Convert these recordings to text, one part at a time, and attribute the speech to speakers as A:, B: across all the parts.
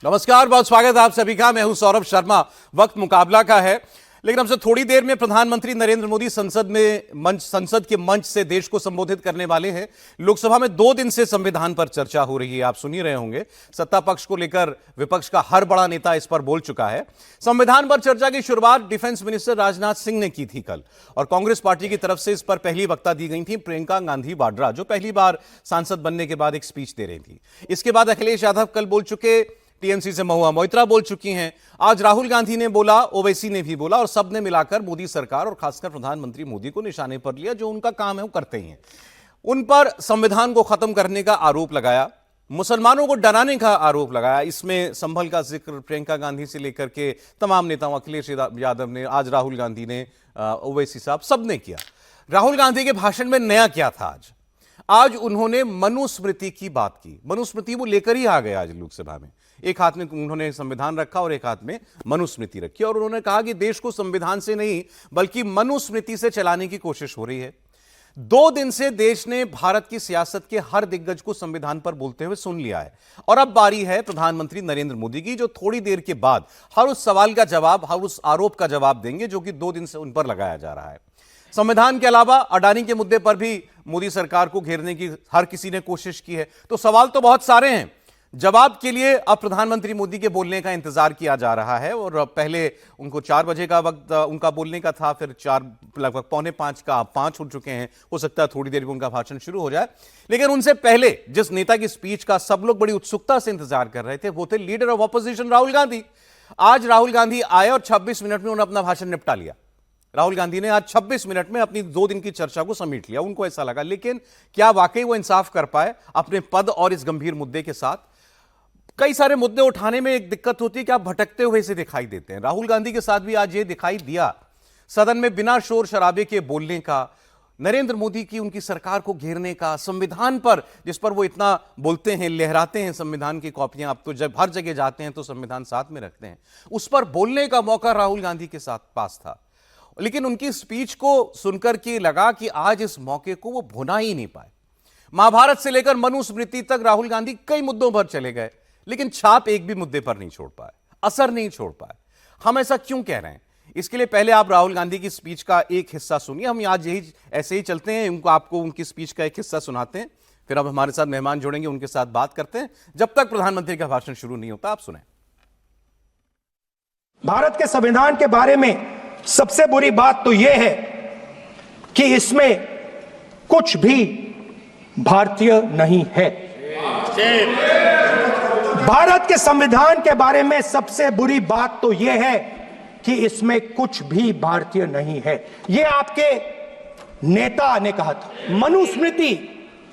A: नमस्कार, बहुत स्वागत है आप सभी का। मैं हूं सौरभ शर्मा। वक्त मुकाबला का है, लेकिन हमसे थोड़ी देर में प्रधानमंत्री नरेंद्र मोदी संसद के मंच से देश को संबोधित करने वाले हैं। लोकसभा में 2 दिन से संविधान पर चर्चा हो रही है, आप सुन ही रहे होंगे। सत्ता पक्ष को लेकर विपक्ष का हर बड़ा नेता इस पर बोल चुका है। संविधान पर चर्चा की शुरुआत डिफेंस मिनिस्टर राजनाथ सिंह ने की थी कल, और कांग्रेस पार्टी की तरफ से इस पर पहली वक्ता दी गई थी प्रियंका गांधी वाड्रा, जो पहली बार सांसद बनने के बाद एक स्पीच दे रही थी। इसके बाद अखिलेश यादव कल बोल चुके, टीएमसी से महुआ मोइत्रा बोल चुकी हैं, आज राहुल गांधी ने बोला, ओवैसी ने भी बोला, और सबने मिलाकर मोदी सरकार और खासकर प्रधानमंत्री मोदी को निशाने पर लिया। जो उनका काम है वो करते ही हैं। उन पर संविधान को खत्म करने का आरोप लगाया, मुसलमानों को डराने का आरोप लगाया। इसमें संभल का जिक्र प्रियंका गांधी से लेकर के तमाम नेताओं, अखिलेश यादव ने, आज राहुल गांधी ने, ओवैसी साहब, सबने किया। राहुल गांधी के भाषण में नया क्या था? आज उन्होंने मनुस्मृति की बात की। मनुस्मृति वो लेकर ही आ गए आज लोकसभा में। एक हाथ में उन्होंने संविधान रखा और एक हाथ में मनुस्मृति रखी, और उन्होंने कहा कि देश को संविधान से नहीं बल्कि मनुस्मृति से चलाने की कोशिश हो रही है। 2 दिन से देश ने भारत की सियासत के हर दिग्गज को संविधान पर बोलते हुए सुन लिया है, और अब बारी है प्रधानमंत्री नरेंद्र मोदी की, जो थोड़ी देर के बाद हर उस सवाल का जवाब, हर उस आरोप का जवाब देंगे जो कि 2 दिन से उन पर लगाया जा रहा है। संविधान के अलावा अडानी के मुद्दे पर भी मोदी सरकार को घेरने की हर किसी ने कोशिश की है। तो सवाल तो बहुत सारे हैं। जवाब के लिए अब प्रधानमंत्री मोदी के बोलने का इंतजार किया जा रहा है, और पहले उनको 4 बजे का वक्त उनका बोलने का था, फिर 4 लगभग 4:45 का 5 हो चुके हैं। हो सकता है थोड़ी देर में उनका भाषण शुरू हो जाए, लेकिन उनसे पहले जिस नेता की स्पीच का सब लोग बड़ी उत्सुकता से इंतजार कर रहे थे, वो थे leader of opposition Rahul Gandhi. आज राहुल गांधी आए और 26 मिनट में उन्होंने अपना भाषण निपटा लिया। राहुल गांधी ने आज 26 मिनट में अपनी 2 दिन की चर्चा को समेट लिया, उनको ऐसा लगा। लेकिन क्या वाकई वो इंसाफ कर पाए अपने पद और इस गंभीर मुद्दे के साथ? कई सारे मुद्दे उठाने में एक दिक्कत होती है कि आप भटकते हुए से दिखाई देते हैं। राहुल गांधी के साथ भी आज ये दिखाई दिया, सदन में बिना शोर शराबे के बोलने का, नरेंद्र मोदी की, उनकी सरकार को घेरने का, संविधान पर जिस पर वो इतना बोलते हैं, लहराते हैं संविधान की कॉपियां, अब तो जब हर जगह जाते हैं तो संविधान साथ में रखते हैं, उस पर बोलने का मौका राहुल गांधी के साथ पास था। लेकिन उनकी स्पीच को सुनकर के लगा कि आज इस मौके को वो भुना ही नहीं पाए। महाभारत से लेकर मनुस्मृति तक राहुल गांधी कई मुद्दों पर चले गए, लेकिन छाप एक भी मुद्दे पर नहीं छोड़ पाए, असर नहीं छोड़ पाए। हम ऐसा क्यों कह रहे हैं? इसके लिए पहले आप राहुल गांधी की स्पीच का एक हिस्सा सुनिए। हम आज यही ऐसे ही चलते हैं, आपको उनकी स्पीच का एक हिस्सा सुनाते हैं, फिर अब हमारे साथ मेहमान जुड़ेंगे, उनके साथ बात करते हैं, जब तक प्रधानमंत्री का भाषण शुरू नहीं होता। आप सुने।
B: भारत के संविधान के बारे में सबसे बुरी बात तो यह है कि इसमें कुछ भी भारतीय नहीं है। भारत के संविधान के बारे में सबसे बुरी बात तो यह है कि इसमें कुछ भी भारतीय नहीं है। यह आपके नेता ने कहा था। Manusmriti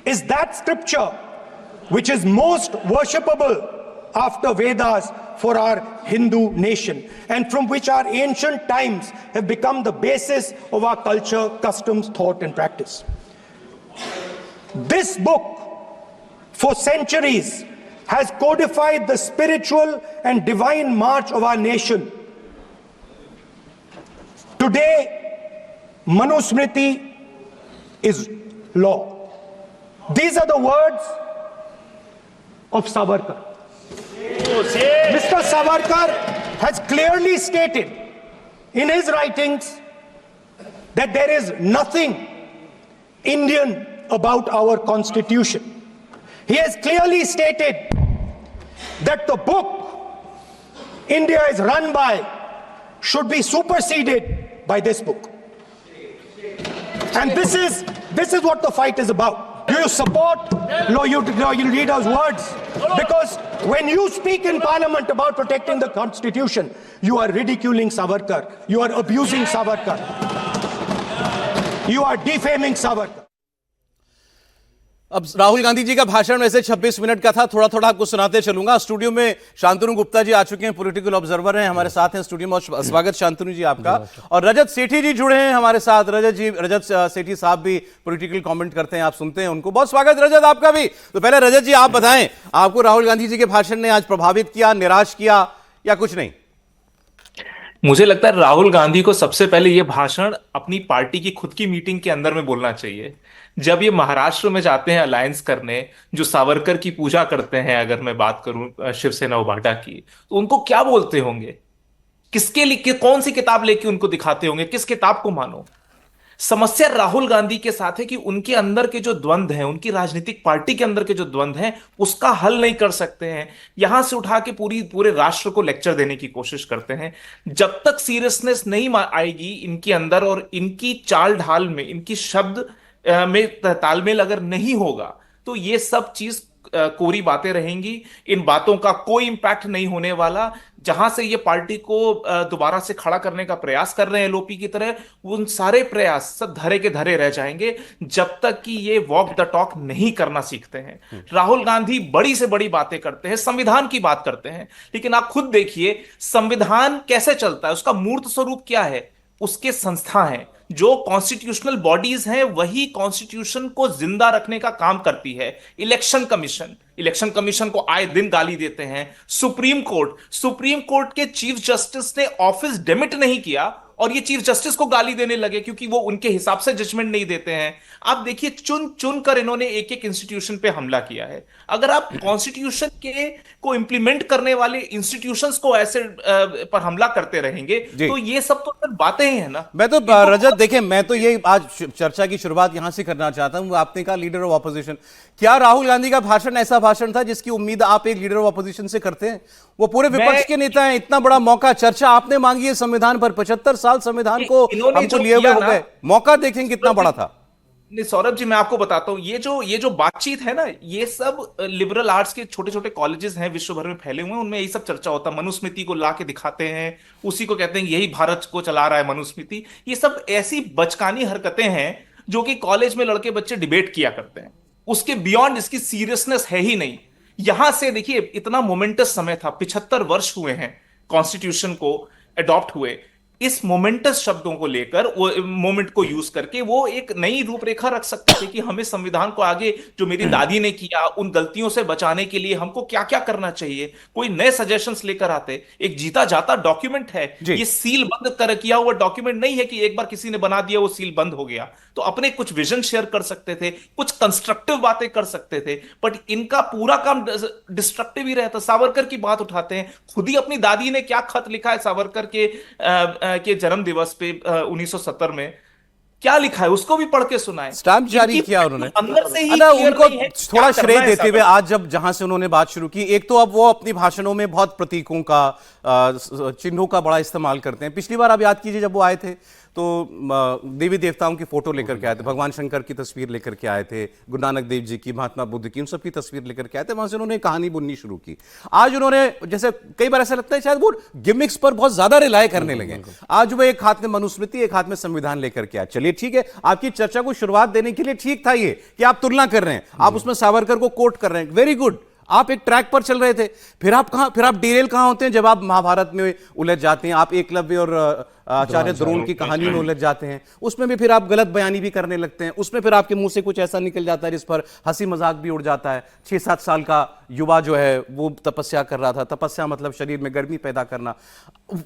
B: is that scripture which is most worshipable after Vedas for our Hindu nation, and from which our ancient times have become the basis of our culture, customs, thought and practice. This book for centuries has codified the spiritual and divine march of our nation. Today, Manusmriti is law. These are the words of Savarkar. Mr. Savarkar has clearly stated in his writings that there is nothing Indian about our constitution. He has clearly stated that the book India is run by should be superseded by this book. And this is what the fight is about. Do you support your leader's words? Because when you speak in parliament about protecting the constitution, you are ridiculing Savarkar. You are abusing Savarkar. You are defaming Savarkar.
A: अब राहुल गांधी जी का भाषण वैसे 26 minute का था, थोड़ा थोड़ा आपको सुनाते चलूंगा। स्टूडियो में शांतनु गुप्ता जी आ चुके हैं, पॉलिटिकल ऑब्जर्वर हैं, हमारे साथ हैं स्टूडियो में। स्वागत शांतनु जी आपका। और रजत सेठी जी जुड़े हैं हमारे साथ। रजत सेठी साहब भी पॉलिटिकल कमेंट करते हैं, आप सुनते हैं उनको। बहुत स्वागत रजत आपका भी। तो पहले रजत जी आप बताएं, आपको राहुल गांधी जी के भाषण ने आज प्रभावित किया, निराश किया या कुछ नहीं?
C: मुझे लगता है राहुल गांधी को सबसे पहले ये भाषण अपनी पार्टी की खुद की मीटिंग के अंदर में बोलना चाहिए। जब ये महाराष्ट्र में जाते हैं अलायंस करने, जो सावरकर की पूजा करते हैं, अगर मैं बात करूं शिवसेना उबाटा की, तो उनको क्या बोलते होंगे? किसके लिए, कौन सी किताब लेके उनको दिखाते होंगे? किस किताब को मानो? समस्या राहुल गांधी के साथ है कि उनके अंदर के जो द्वंद्व हैं, उनकी राजनीतिक पार्टी के अंदर के जो द्वंद्व हैं, उसका हल नहीं कर सकते हैं। यहां से उठा के पूरे राष्ट्र को लेक्चर देने की कोशिश करते हैं। जब तक सीरियसनेस नहीं आएगी इनके अंदर, और इनकी चाल ढाल में, इनकी शब्द में तालमेल अगर नहीं होगा, तो ये सब चीज कोरी बातें रहेंगी। इन बातों का कोई इंपैक्ट नहीं होने वाला। जहां से ये पार्टी को दोबारा से खड़ा करने का प्रयास कर रहे हैं एलओपी की तरह, उन सारे प्रयास सब धरे के धरे रह जाएंगे जब तक कि ये वॉक द टॉक नहीं करना सीखते हैं। राहुल गांधी बड़ी से बड़ी बातें करते हैं, संविधान की बात करते हैं, लेकिन आप खुद देखिए संविधान कैसे चलता है, उसका मूर्त स्वरूप क्या है? उसके संस्था हैं, जो कॉन्स्टिट्यूशनल बॉडीज हैं वही कॉन्स्टिट्यूशन को जिंदा रखने का काम करती है। इलेक्शन कमीशन को आए दिन गाली देते हैं। सुप्रीम कोर्ट के चीफ जस्टिस ने ऑफिस डेमिट नहीं किया और ये चीफ जस्टिस को गाली देने लगे क्योंकि वो उनके हिसाब से जजमेंट नहीं देते हैं। आप देखिए, चुन चुन कर इन्होंने एक एक इंस्टीट्यूशन पे हमला किया है। अगर आप कॉन्स्टिट्यूशन के को इंप्लीमेंट करने वाले इंस्टीट्यूशंस को ऐसे पर हमला करते रहेंगे तो ये सब तो सिर्फ बातें ही है ना।
A: मैं तो रजत देखें, मैं तो ये आज चर्चा की शुरुआत यहां से करना चाहता हूं। आपने कहा लीडर ऑफ ऑपोजिशन, क्या राहुल गांधी का भाषण ऐसा भाषण था जिसकी उम्मीद आप एक लीडर ऑफ ऑपोजिशन से करते हैं? वो पूरे विपक्ष के नेता हैं, इतना बड़ा मौका, चर्चा आपने मांगी है संविधान पर, 75 साल संविधान को हमको लिए हुए हो गए, मौका देखें कितना बड़ा था।
C: नहीं सौरभ जी, मैं आपको बताता हूं, ये जो बातचीत है ना, ये सब लिबरल आर्ट्स के छोटे छोटे कॉलेजेस हैं विश्व भर में फैले हुए हैं, उनमें यही सब चर्चा होता है। मनुस्मृति को ला के दिखाते हैं, उसी को कहते हैं यही भारत को चला रहा है मनुस्मृति। ये सब ऐसी बचकानी हरकतें हैं जो कि कॉलेज में लड़के बच्चे डिबेट किया करते हैं। उसके बियॉन्ड इसकी सीरियसनेस है ही नहीं। यहां से देखिए, इतना मोमेंटस समय था, 75 वर्ष हुए हैं कॉन्स्टिट्यूशन को अडॉप्ट हुए। इस मोमेंटस शब्दों को लेकर, वो मोमेंट को यूज करके वो एक नई रूपरेखा रख सकते थे कि हमें संविधान को आगे, जो मेरी दादी ने किया, उन गलतियों से बचाने के लिए हमको क्या क्या करना चाहिए, कोई नए सजेशंस लेकर आते। एक जीता जाता डॉक्यूमेंट है ये, सील बंद कर किया हुआ डॉक्यूमेंट नहीं है कि एक बार किसी ने बना दिया वो सील बंद हो गया। तो अपने कुछ विजन शेयर कर सकते थे, कुछ कंस्ट्रक्टिव बातें कर सकते थे, बट इनका पूरा काम डिस्ट्रक्टिव ही रहता। सावरकर की बात उठाते हैं, खुद ही अपनी दादी ने क्या खत लिखा है सावरकर के जन्म दिवस पे 1970 में, क्या लिखा है उसको भी पढ़ के सुनाए।
A: स्टैम्प जारी किया उन्होंने,
C: अंदर से ही
A: उनको थोड़ा श्रेय देते हुए आज जहां से उन्होंने बात शुरू की, एक तो अब वो अपनी भाषणों में बहुत प्रतीकों का, चिन्हों का बड़ा इस्तेमाल करते हैं। पिछली बार आप याद कीजिए, जब वो आए थे तो देवी देवताओं की फोटो लेकर के आए थे, भगवान शंकर की तस्वीर लेकर के आए थे, गुरु नानक देव जी की, महात्मा बुद्ध की, उन सब की तस्वीर लेकर के आए थे। वहां से उन्होंने कहानी बुननी शुरू की। आज उन्होंने, जैसे कई बार ऐसा लगता है शायद वो गिमिक्स पर बहुत ज्यादा रिलाय करने लगे। आज वो एक हाथ में मनुस्मृति, एक हाथ में संविधान लेकर के आए। चलिए ठीक है, आपकी चर्चा को शुरुआत देने के लिए ठीक था ये कि आप तुलना कर रहे हैं, आप उसमें सावरकर को कोट कर रहे हैं, वेरी गुड, आप एक ट्रैक पर चल रहे थे। फिर आप डिरेल कहां होते हैं जब आप महाभारत में उलझ जाते हैं, आप एकलव्य और आचार्य द्रोण की कहानी में उलझ जाते हैं, उसमें भी फिर आप गलत बयानी भी करने लगते हैं, उसमें फिर आपके मुंह से कुछ ऐसा निकल जाता है जिस पर हंसी मजाक भी उड़ जाता है। 6-7 साल का युवा जो है वो तपस्या कर रहा था, तपस्या मतलब शरीर में गर्मी पैदा करना,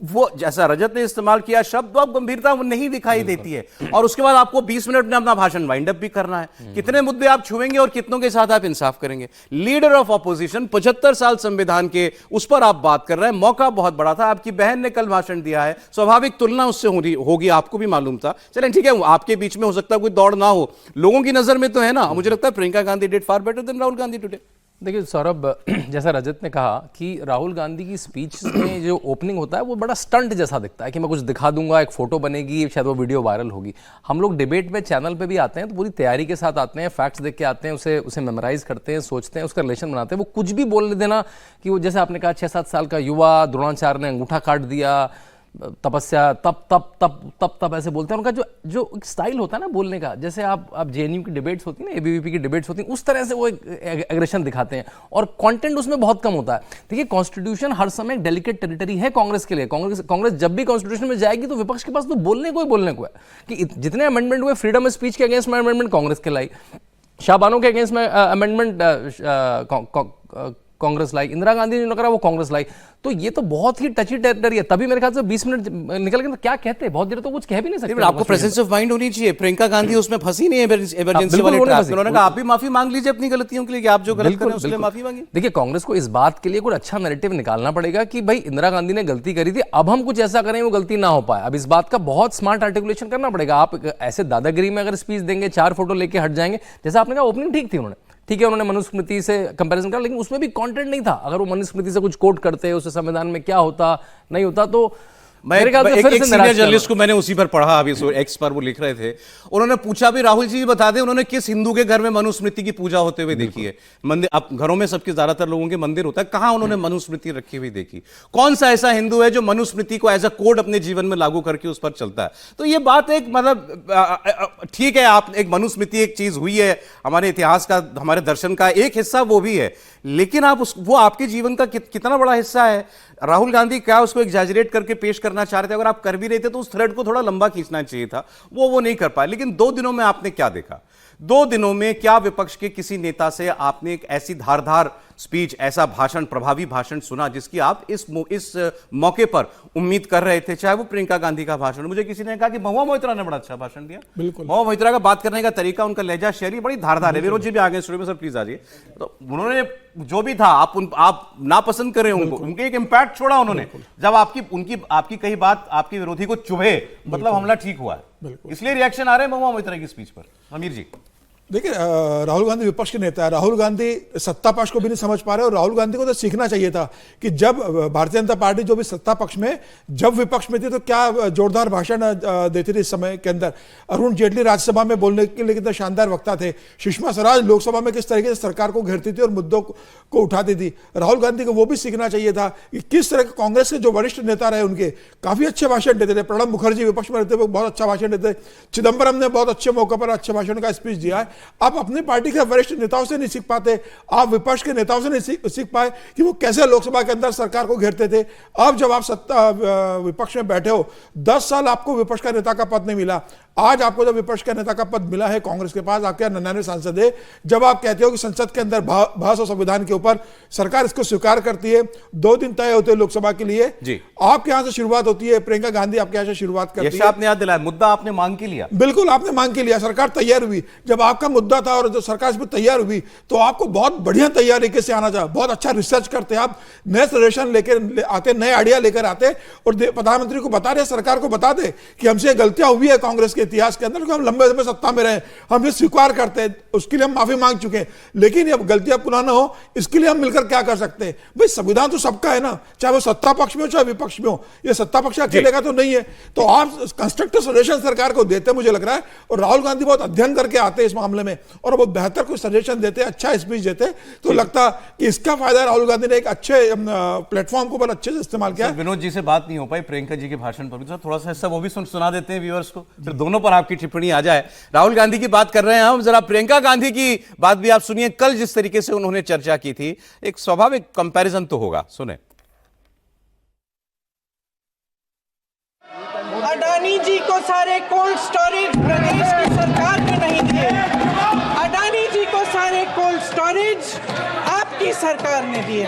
A: वो जैसा रजत ने इस्तेमाल किया शब्द, अब गंभीरता वो नहीं दिखाई देती है। और उसके बाद आपको 20 मिनट में अपना भाषण वाइंड अप भी करना है। कितने मुद्दे आप छुएंगे और कितनों के साथ आप इंसाफ करेंगे? लीडर ऑफ ऑपोजिशन, 75 साल संविधान के, उस पर आप बात कर रहे हैं। मौका बहुत बड़ा था, आपकी बहन ने कल भाषण दिया है, स्वाभाविक तुलना उससे होगी, आपको भी मालूम था। चलें ठीक है, आपके बीच में हो सकता है कोई दौड़ ना हो, लोगों की नजर में तो है ना। मुझे लगता है Priyanka Gandhi did far better than Rahul Gandhi today.
D: देखिए सौरभ, जैसा रजत ने कहा कि राहुल गांधी की स्पीच में जो ओपनिंग होता है वो बड़ा स्टंट जैसा दिखता है कि मैं कुछ दिखा दूंगा, एक फोटो बनेगी, शायद वो वीडियो वायरल होगी। हम लोग डिबेट में चैनल पे भी आते हैं तो पूरी तैयारी के साथ आते हैं, फैक्ट्स देख के आते हैं, उसे मेमोराइज करते हैं, सोचते हैं, उसका रिलेशन बनाते हैं। वो कुछ भी बोलने देना कि वो, जैसे आपने कहा 6-7 साल का युवा, द्रोणाचार्य ने अंगूठा काट दिया, तपस्या, तप तप तप तप तप ऐसे बोलते हैं। उनका जो स्टाइल होता है ना बोलने का, जैसे आप जेएनयू की डिबेट्स होती है ना, एबीवीपी की डिबेट्स होती हैं, उस तरह से वो एग्रेशन दिखाते हैं और कंटेंट उसमें बहुत कम होता है। देखिए, कॉन्स्टिट्यूशन हर समय एक डेलिकेट टेरिटरी है कांग्रेस के लिए। कांग्रेस जब भी कॉन्स्टिट्यूशन में जाएगी तो विपक्ष के पास तो बोलने को है कि जितने अमेंडमेंट हुए फ्रीडम ऑफ स्पीच के अगेंस्ट में अमेंडमेंट कांग्रेस के लाई, शाहबानो के अगेंस्ट में अमेंडमेंट कांग्रेस लाई, इंदिरा गांधी ने जो करा वो कांग्रेस लाई। तो ये तो बहुत ही टची टेरिटरी है। तभी मेरे ख्याल से 20 मिनट निकल गए तो क्या कहते हैं, बहुत देर तो कुछ कह भी नहीं सकते।
A: आपको प्रेजेंस ऑफ माइंड होनी चाहिए। प्रियंका गांधी उसमें फंसी नहीं है इमरजेंसी वाले ट्रैप में। उन्होंने कहा आप भी माफी मांग लीजिए अपनी गलतियों के लिए, कि आप जो गलत कर रहे हैं उसके लिए माफी मांगिए।
D: देखिए, कांग्रेस को इस बात के लिए कुछ अच्छा नैरेटिव निकालना पड़ेगा कि भाई इंदिरा गांधी ने गलती करी थी, अब हम कुछ ऐसा करें वो गलती ना हो पाए। अब इस बात का बहुत स्मार्ट आर्टिकुलेशन करना पड़ेगा। आप ऐसे दादागिरी में अगर स्पीच देंगे, 4 फोटो लेके हट जाएंगे, जैसा आपने कहा ओपनिंग ठीक थी उन्होंने, ठीक है उन्होंने मनुस्मृति से कंपैरिजन करा, लेकिन उसमें भी कंटेंट नहीं था। अगर वो मनुस्मृति से कुछ कोट करते, उससे संविधान में क्या होता नहीं होता, तो
A: एक सीनियर जर्नलिस्ट को मैंने उसी पर पढ़ा, अभी एक्स पर वो लिख रहे थे, उन्होंने पूछा भी राहुल जी बता दें उन्होंने किस हिंदू के घर में मनुस्मृति की पूजा होते हुए देखी है। मंदिर, आप घरों में सबके ज्यादातर लोगों के मंदिर होता है, कहां उन्होंने मनुस्मृति रखी हुई देखी? कौन सा ऐसा हिंदू है जो मनुस्मृति को एज अ कोड अपने जीवन में लागू करके उस पर चलता है? तो ये बात एक मतलब ठीक है, आप एक मनुस्मृति एक चीज हुई है, हमारे इतिहास का, हमारे दर्शन का एक हिस्सा वो भी है, लेकिन आप वो आपके जीवन का कितना बड़ा हिस्सा है? राहुल गांधी क्या उसको एग्जैजरेट करके पेश करना चाह रहे थे? अगर आप कर भी रहे थे तो उस थ्रेड को थोड़ा लंबा खींचना चाहिए था, वो नहीं कर पाए। लेकिन 2 दिनों में आपने क्या देखा? 2 दिनों में क्या विपक्ष के किसी नेता से आपने एक ऐसी धारदार स्पीच, ऐसा भाषण, प्रभावी भाषण सुना जिसकी आप इस मौके पर उम्मीद कर रहे थे? चाहे वो प्रियंका गांधी का भाषण, मुझे किसी ने कहा कि महुआ मोइत्रा ने बड़ा अच्छा भाषण दिया।
B: बिल्कुल,
A: महुआ मोइत्रा का बात करने का तरीका, उनका लहजा, शैली बड़ी धारदार है। विरोध जी भी आ गए स्टूडियो में, सर प्लीज आ जाइए। तो उन्होंने जो भी था, आप नापसंद कर रहे हैं उनको, उनके एक इंपैक्ट छोड़ा उन्होंने। जब आपकी कही बात आपके विरोधी को चुभे, मतलब हमला ठीक हुआ है, इसलिए रिएक्शन आ रहे हैं महुआ मोइत्रा की स्पीच पर। अमीर जी
E: देखिए, राहुल गांधी विपक्ष के नेता है, राहुल गांधी सत्ता पक्ष को भी नहीं समझ पा रहे, और राहुल गांधी को तो सीखना चाहिए था कि जब भारतीय जनता पार्टी जो भी सत्ता पक्ष में, जब विपक्ष में थी तो क्या जोरदार भाषण देती थी इस समय के अंदर। अरुण जेटली राज्यसभा में बोलने के लिए कितने शानदार वक्ता थे, सुषमा स्वराज लोकसभा में किस तरीके से सरकार को घेरती थी और मुद्दों को उठाती थी। राहुल गांधी को वो भी सीखना चाहिए था कि किस तरह के कांग्रेस के जो वरिष्ठ नेता रहे उनके काफी अच्छे भाषण देते थे। प्रणब मुखर्जी विपक्ष में रहते हुए बहुत अच्छा भाषण देते, चिदम्बरम ने बहुत अच्छे मौके पर अच्छे भाषण का स्पीच दिया है। आप अपनी पार्टी के वरिष्ठ नेताओं से नहीं सीख पाते, आप विपक्ष के नेताओं से नहीं सीख पाए कि वो कैसे लोकसभा के अंदर सरकार को घेरते थे। अब जब आप सत्ता विपक्ष में बैठे हो, 10 साल आपको विपक्ष का नेता का पद नहीं मिला, आज आपको जब विपक्ष का नेता का पद मिला है कांग्रेस के पास, आपके 99 सांसद है, जब आप कहते हो कि संसद के अंदर बहस और संविधान के ऊपर सरकार इसको स्वीकार करती है, 2 दिन तय होते हैं लोकसभा के लिए जी, आपके यहां से शुरुआत होती है, प्रियंका गांधी आपके यहां से शुरुआत करती है।
A: आपने याद दिलाया, मुद्दा आपने मांग के लिया,
E: बिल्कुल आपने मांग के लिया, सरकार तैयार हुई। जब आपका मुद्दा था और जो सरकार इस पर तैयार हुई तो आपको बहुत बढ़िया तैयारी से आना चाहिए, बहुत अच्छा रिसर्च करते, आप नए सजेशन लेकर आते, नए आइडिया लेकर आते और प्रधानमंत्री को बता रहे, सरकार को बता दे कि हमसे गलतियां हुई है कांग्रेस के इतिहास के अंदर, हम लंबे समय सत्ता में रहे, हम ये स्वीकार करते हैं, उसके लिए हम माफी मांग चुके हैं, लेकिन अब गलतियां पुनः न हो इसके लिए हम मिलकर क्या कर सकते हैं। भाई संविधान तो सबका है ना, चाहे वो सत्ता पक्ष में हो चाहे विपक्ष में हो, ये सत्ता पक्ष अकेले का तो नहीं है। तो आप कंस्ट्रक्टिव सजेशन सरकार को देते मुझे लग रहा है, और राहुल गांधी बहुत अध्ययन करके आते हैं इस मामले में और वो बेहतर कुछ सजेशन देते, अच्छा स्पीच देते, तो लगता कि इसका फायदा राहुल गांधी ने एक अच्छे प्लेटफॉर्म को बहुत अच्छे से इस्तेमाल किया।
A: विनोद जी से बात नहीं हो पाई प्रियंका जी के भाषण पर, तो थोड़ा सा हिस्सा वो भी सुना देते हैं व्यूअर्स को, फिर दोनों पर आपकी टिप्पणी आ जाए। राहुल गांधी की बात कर रहे हैं हम, जरा प्रियंका गांधी की बात भी आप सुनिए। कल जिस तरीके से उन्होंने चर्चा की थी, एक स्वाभाविक कंपैरिजन तो होगा, सुने।
F: अडानी जी को सारे कोल्ड स्टोरेज प्रदेश की सरकार ने नहीं दिए, अडानी जी को सारे कोल्ड स्टोरेज आपकी सरकार ने दिए।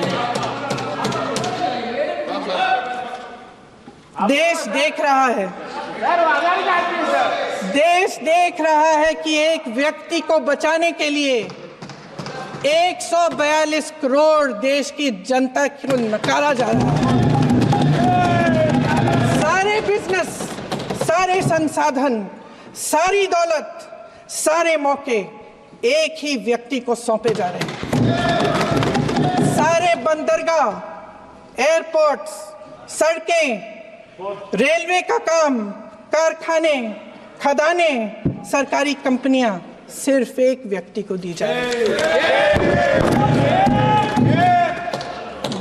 F: देश देख रहा है, देश देख रहा है कि एक व्यक्ति को बचाने के लिए 142 करोड़ देश की जनता को नकारा जा रहा है। सारे बिजनेस, सारे संसाधन, सारी दौलत, सारे मौके एक ही व्यक्ति को सौंपे जा रहे हैं। सारे बंदरगाह, एयरपोर्ट्स, सड़कें, रेलवे का काम, कारखाने, खदाने, सरकारी कंपनियां सिर्फ एक व्यक्ति को दी जा रही है।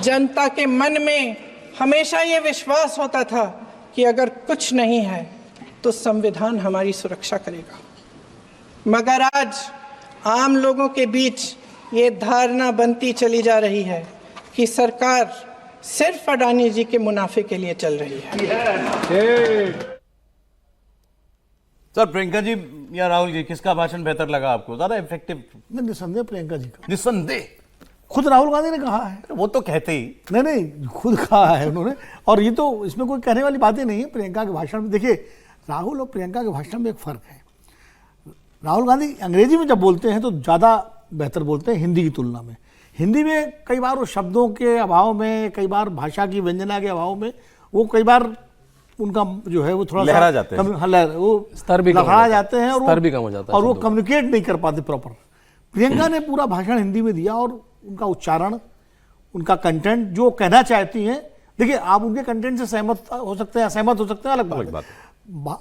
F: जनता के मन में हमेशा ये विश्वास होता था कि अगर कुछ नहीं है तो संविधान हमारी सुरक्षा करेगा, मगर आज आम लोगों के बीच ये धारणा बनती चली जा रही है कि सरकार सिर्फ अडानी जी के मुनाफे के लिए चल रही है।
A: सर प्रियंका जी या राहुल जी, किसका भाषण बेहतर लगा आपको, ज्यादा इफेक्टिव?
G: निसंदेह प्रियंका जी का।
A: निसंदेह,
G: खुद राहुल गांधी ने कहा है।
A: वो तो कहते ही
G: नहीं नहीं, खुद कहा है उन्होंने। और ये तो इसमें कोई कहने वाली बातें नहीं है। प्रियंका के भाषण में देखिए, राहुल और प्रियंका के भाषण में एक फ़र्क है। राहुल गांधी अंग्रेजी में जब बोलते हैं तो ज़्यादा बेहतर बोलते हैं हिंदी की तुलना में। हिंदी में कई बार वो शब्दों के अभाव में, कई बार भाषा की व्यंजना के अभाव में, वो कई बार उनका जो है वो थोड़ा
A: लहरा जाते हैं।
G: वो
D: स्तर भी कम हो
G: लहरा
D: जाता है।
G: जाते हैं, और
D: स्तर भी कम हो जाता है
G: और वो
D: शब्दों का।
G: कम्युनिकेट नहीं कर पाते प्रॉपर। प्रियंका ने पूरा भाषण हिंदी में दिया, और उनका उच्चारण, उनका कंटेंट, जो कहना चाहती हैं, देखिए आप उनके कंटेंट से सहमत हो सकते हैं, असहमत हो सकते हैं, अलग बात है।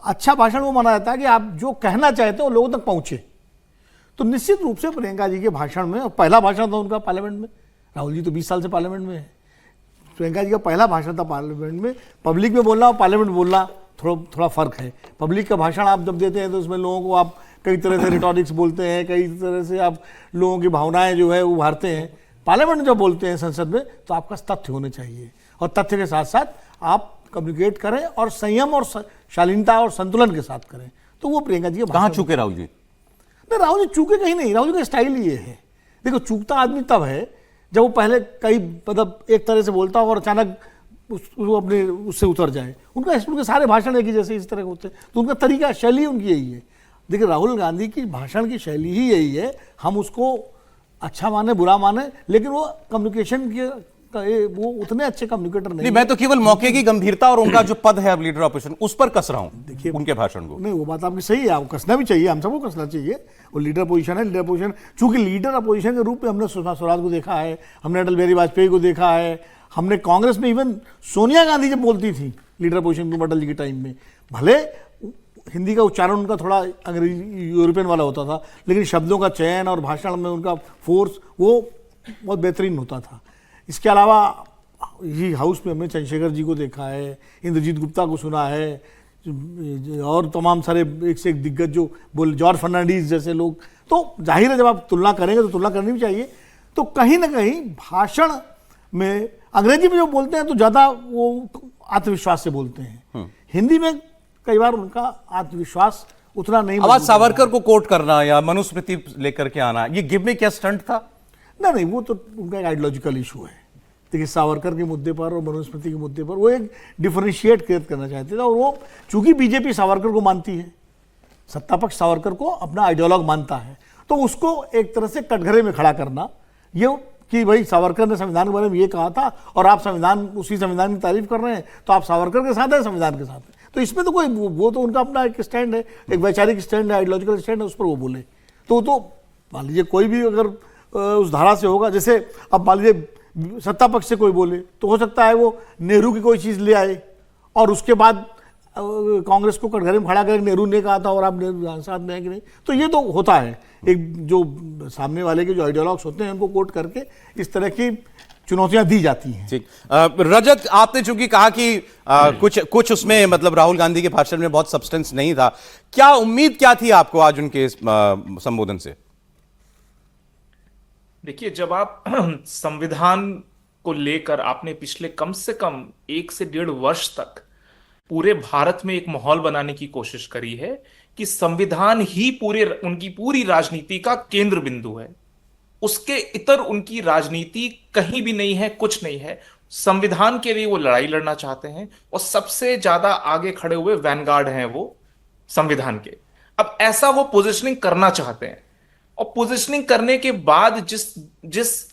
G: अच्छा भाषण वो माना जाता है कि आप जो कहना चाहते हो लोगों तक पहुंचे। तो निश्चित रूप से प्रियंका जी के भाषण में, और पहला भाषण था उनका पार्लियामेंट में, राहुल जी तो 20 साल से पार्लियामेंट में है, प्रियंका जी का पहला भाषण था पार्लियामेंट में। पब्लिक में बोलना और पार्लियामेंट में बोलना थोड़ा फर्क है। पब्लिक का भाषण आप जब देते हैं तो उसमें लोगों को आप कई तरह से रिटॉरिक्स बोलते हैं, कई तरह से आप लोगों की भावनाएं जो है उभारते हैं। पार्लियामेंट में जब बोलते हैं संसद में, तो आपका तथ्य होने चाहिए, और तथ्य के साथ साथ आप कम्युनिकेट करें, और संयम और शालीनता और संतुलन के साथ करें। तो वो प्रियंका जी
A: कहाँ चूके राहुल जी?
G: नहीं, राहुल जी चूके कहीं नहीं। राहुल जी का स्टाइल ये है। देखो, चूकता आदमी तब है जब वो पहले कई मतलब एक तरह से बोलता हो और अचानक वो अपने उससे उतर जाए। उनके सारे भाषण एक ही जैसे इस तरह के होते हैं, तो उनका तरीका, शैली उनकी यही है। देखिए, राहुल गांधी की भाषण की शैली ही यही है। हम उसको अच्छा माने, बुरा माने, लेकिन वो कम्युनिकेशन के वो उतने अच्छे कम्युनिकेटर नहीं।
A: मैं तो केवल मौके की गंभीरता और उनका जो पद है अब लीडर ऑपोजिशन, उस पर कस रहा हूं। देखिए उनके भाषण को।
G: नहीं, वो बात आपकी सही है, आपको कसना भी चाहिए, हम सबको कसना चाहिए। वो लीडर पोजीशन है, लीडर पोजीशन, चूंकि लीडर अपोजिशन के रूप में हमने सुषमा स्वराज को देखा है, हमने अटल बिहारी वाजपेयी को देखा है, हमने कांग्रेस में इवन सोनिया गांधी जब बोलती थी लीडर पोजीशन में अटल जी के टाइम में, भले हिंदी का उच्चारण उनका थोड़ा अंग्रेजी यूरोपियन वाला होता था, लेकिन शब्दों का चयन और भाषण में उनका फोर्स वो बहुत बेहतरीन होता था। इसके अलावा यही हाउस में हमने चंद्रशेखर जी को देखा है, इंद्रजीत गुप्ता को सुना है, और तमाम सारे एक से एक दिग्गज जो बोले, जॉर्ज फर्नांडीज जैसे लोग। तो जाहिर है जब आप तुलना करेंगे तो तुलना करनी भी चाहिए। तो कहीं ना कहीं भाषण में अंग्रेजी में जो बोलते हैं तो ज़्यादा वो आत्मविश्वास से बोलते हैं। हिंदी में कई बार उनका आत्मविश्वास उतना नहीं।
A: अब आज सावरकर को कोट करना या मनुस्मृति लेकर के आना, ये गिव में क्या स्टंट था?
G: नहीं, वो तो उनका एक आइडियोलॉजिकल इशू है। देखिए, सावरकर के मुद्दे पर और मनुस्मृति के मुद्दे पर वो एक डिफरेंशिएट क्रिएट करना चाहते थे, और वो चूंकि बीजेपी सावरकर को मानती है, सत्ता पक्ष सावरकर को अपना आइडियोलॉग मानता है, तो उसको एक तरह से कटघरे में खड़ा करना, ये कि भाई सावरकर ने संविधान के बारे में ये कहा था और आप उसी संविधान की तारीफ कर रहे हैं, तो आप सावरकर के साथ है, संविधान के साथ है। तो इसमें तो कोई वो तो उनका अपना एक स्टैंड है, एक वैचारिक स्टैंड है, आइडियोलॉजिकल स्टैंड है, उस पर वो बोले। तो मान लीजिए कोई भी अगर उस धारा से होगा, जैसे अब मान लीजिए सत्ता पक्ष से कोई बोले, तो हो सकता है वो नेहरू की कोई चीज़ ले आए और उसके बाद कांग्रेस को कटघरे में खड़ा कर नेहरू ने कहा था और आप नेहरू साथ में है कि नहीं। तो ये तो होता है, एक जो सामने वाले के जो आइडियोलॉग्स होते हैं उनको कोट करके इस तरह की चुनौतियां दी जाती हैं।
A: ठीक, रजत, आपने चूंकि कहा कि कुछ उसमें मतलब राहुल गांधी के भाषण में बहुत सब्सटेंस नहीं था, क्या उम्मीद क्या थी आपको आज उनके संबोधन से?
C: देखिए, जब आप संविधान को लेकर आपने पिछले कम से कम 1 से 1.5 वर्ष तक पूरे भारत में एक माहौल बनाने की कोशिश करी है कि संविधान ही उनकी पूरी राजनीति का केंद्र बिंदु है, उसके इतर उनकी राजनीति कहीं भी नहीं है, कुछ नहीं है। संविधान के लिए वो लड़ाई लड़ना चाहते हैं और सबसे ज्यादा आगे खड़े हुए वैनगार्ड हैं वो संविधान के। अब ऐसा वो पोजिशनिंग करना चाहते हैं, और पोजिशनिंग करने के बाद जिस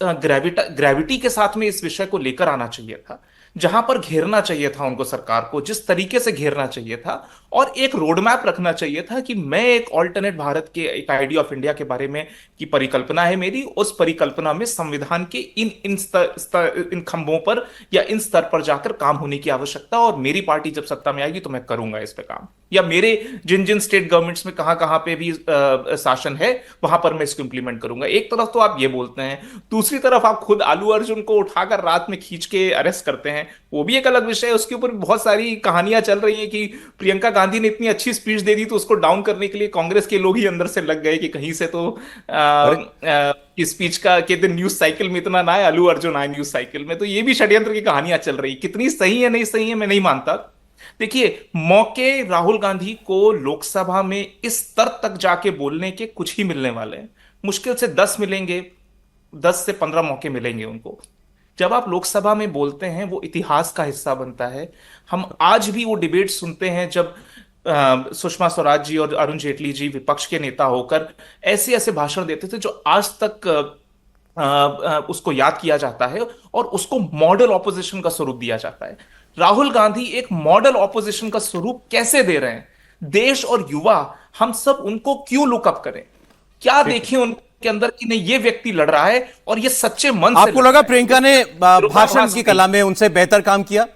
C: ग्रेविटी के साथ में इस विषय को लेकर आना चाहिए था, जहां पर घेरना चाहिए था उनको, सरकार को जिस तरीके से घेरना चाहिए था, और एक रोड मैप रखना चाहिए था कि मैं एक ऑल्टरनेट भारत के, एक आइडिया ऑफ इंडिया के बारे में की परिकल्पना है मेरी, उस परिकल्पना में संविधान के इन खंभों पर या इन स्तर पर जाकर काम होने की आवश्यकता, और मेरी पार्टी जब सत्ता में आएगी तो मैं करूंगा इस पे काम, या मेरे जिन स्टेट गवर्नमेंट्स में कहां पे भी शासन है वहां पर मैं इसको इंप्लीमेंट करूंगा। एक तरफ तो आप ये बोलते हैं, दूसरी तरफ आप खुद आलू अर्जुन को उठाकर रात में खींच के अरेस्ट करते हैं, वो भी एक अलग विषय है। उसके ऊपर बहुत सारी कहानियां चल रही हैं कि प्रियंका गांधी ने इतनी अच्छी स्पीच दे दी तो उसको डाउन करने के लिए कांग्रेस के लोग ही अंदर से लग गए कि कहीं से तो स्पीच का के दिन न्यूज साइकिल में इतना ना आए, आलू अर्जुन आए न्यूज साइकिल में। तो ये भी षड्यंत्र की कहानियां चल रही, कितनी सही है नहीं सही है मैं नहीं मानता। देखिए, मौके राहुल गांधी को लोकसभा में इस स्तर तक जाके बोलने के कुछ ही मिलने वाले हैं, मुश्किल से 10 मिलेंगे, 10 से 15 मौके मिलेंगे उनको। जब आप लोकसभा में बोलते हैं वो इतिहास का हिस्सा बनता है। हम आज भी वो डिबेट सुनते हैं जब सुषमा स्वराज जी और अरुण जेटली जी विपक्ष के नेता होकर ऐसे ऐसे भाषण देते थे जो आज तक उसको याद किया जाता है और उसको मॉडल ऑपोजिशन का स्वरूप दिया जाता है। राहुल गांधी एक मॉडल ऑपोजिशन का स्वरूप कैसे दे रहे हैं? देश और युवा हम सब उनको क्यों लुकअप करें? क्या देखें उनके अंदर कि नहीं ये व्यक्ति लड़ रहा है और ये सच्चे मन से
A: आपको लगा प्रियंका ने भाषण की कला में उनसे बेहतर काम किया?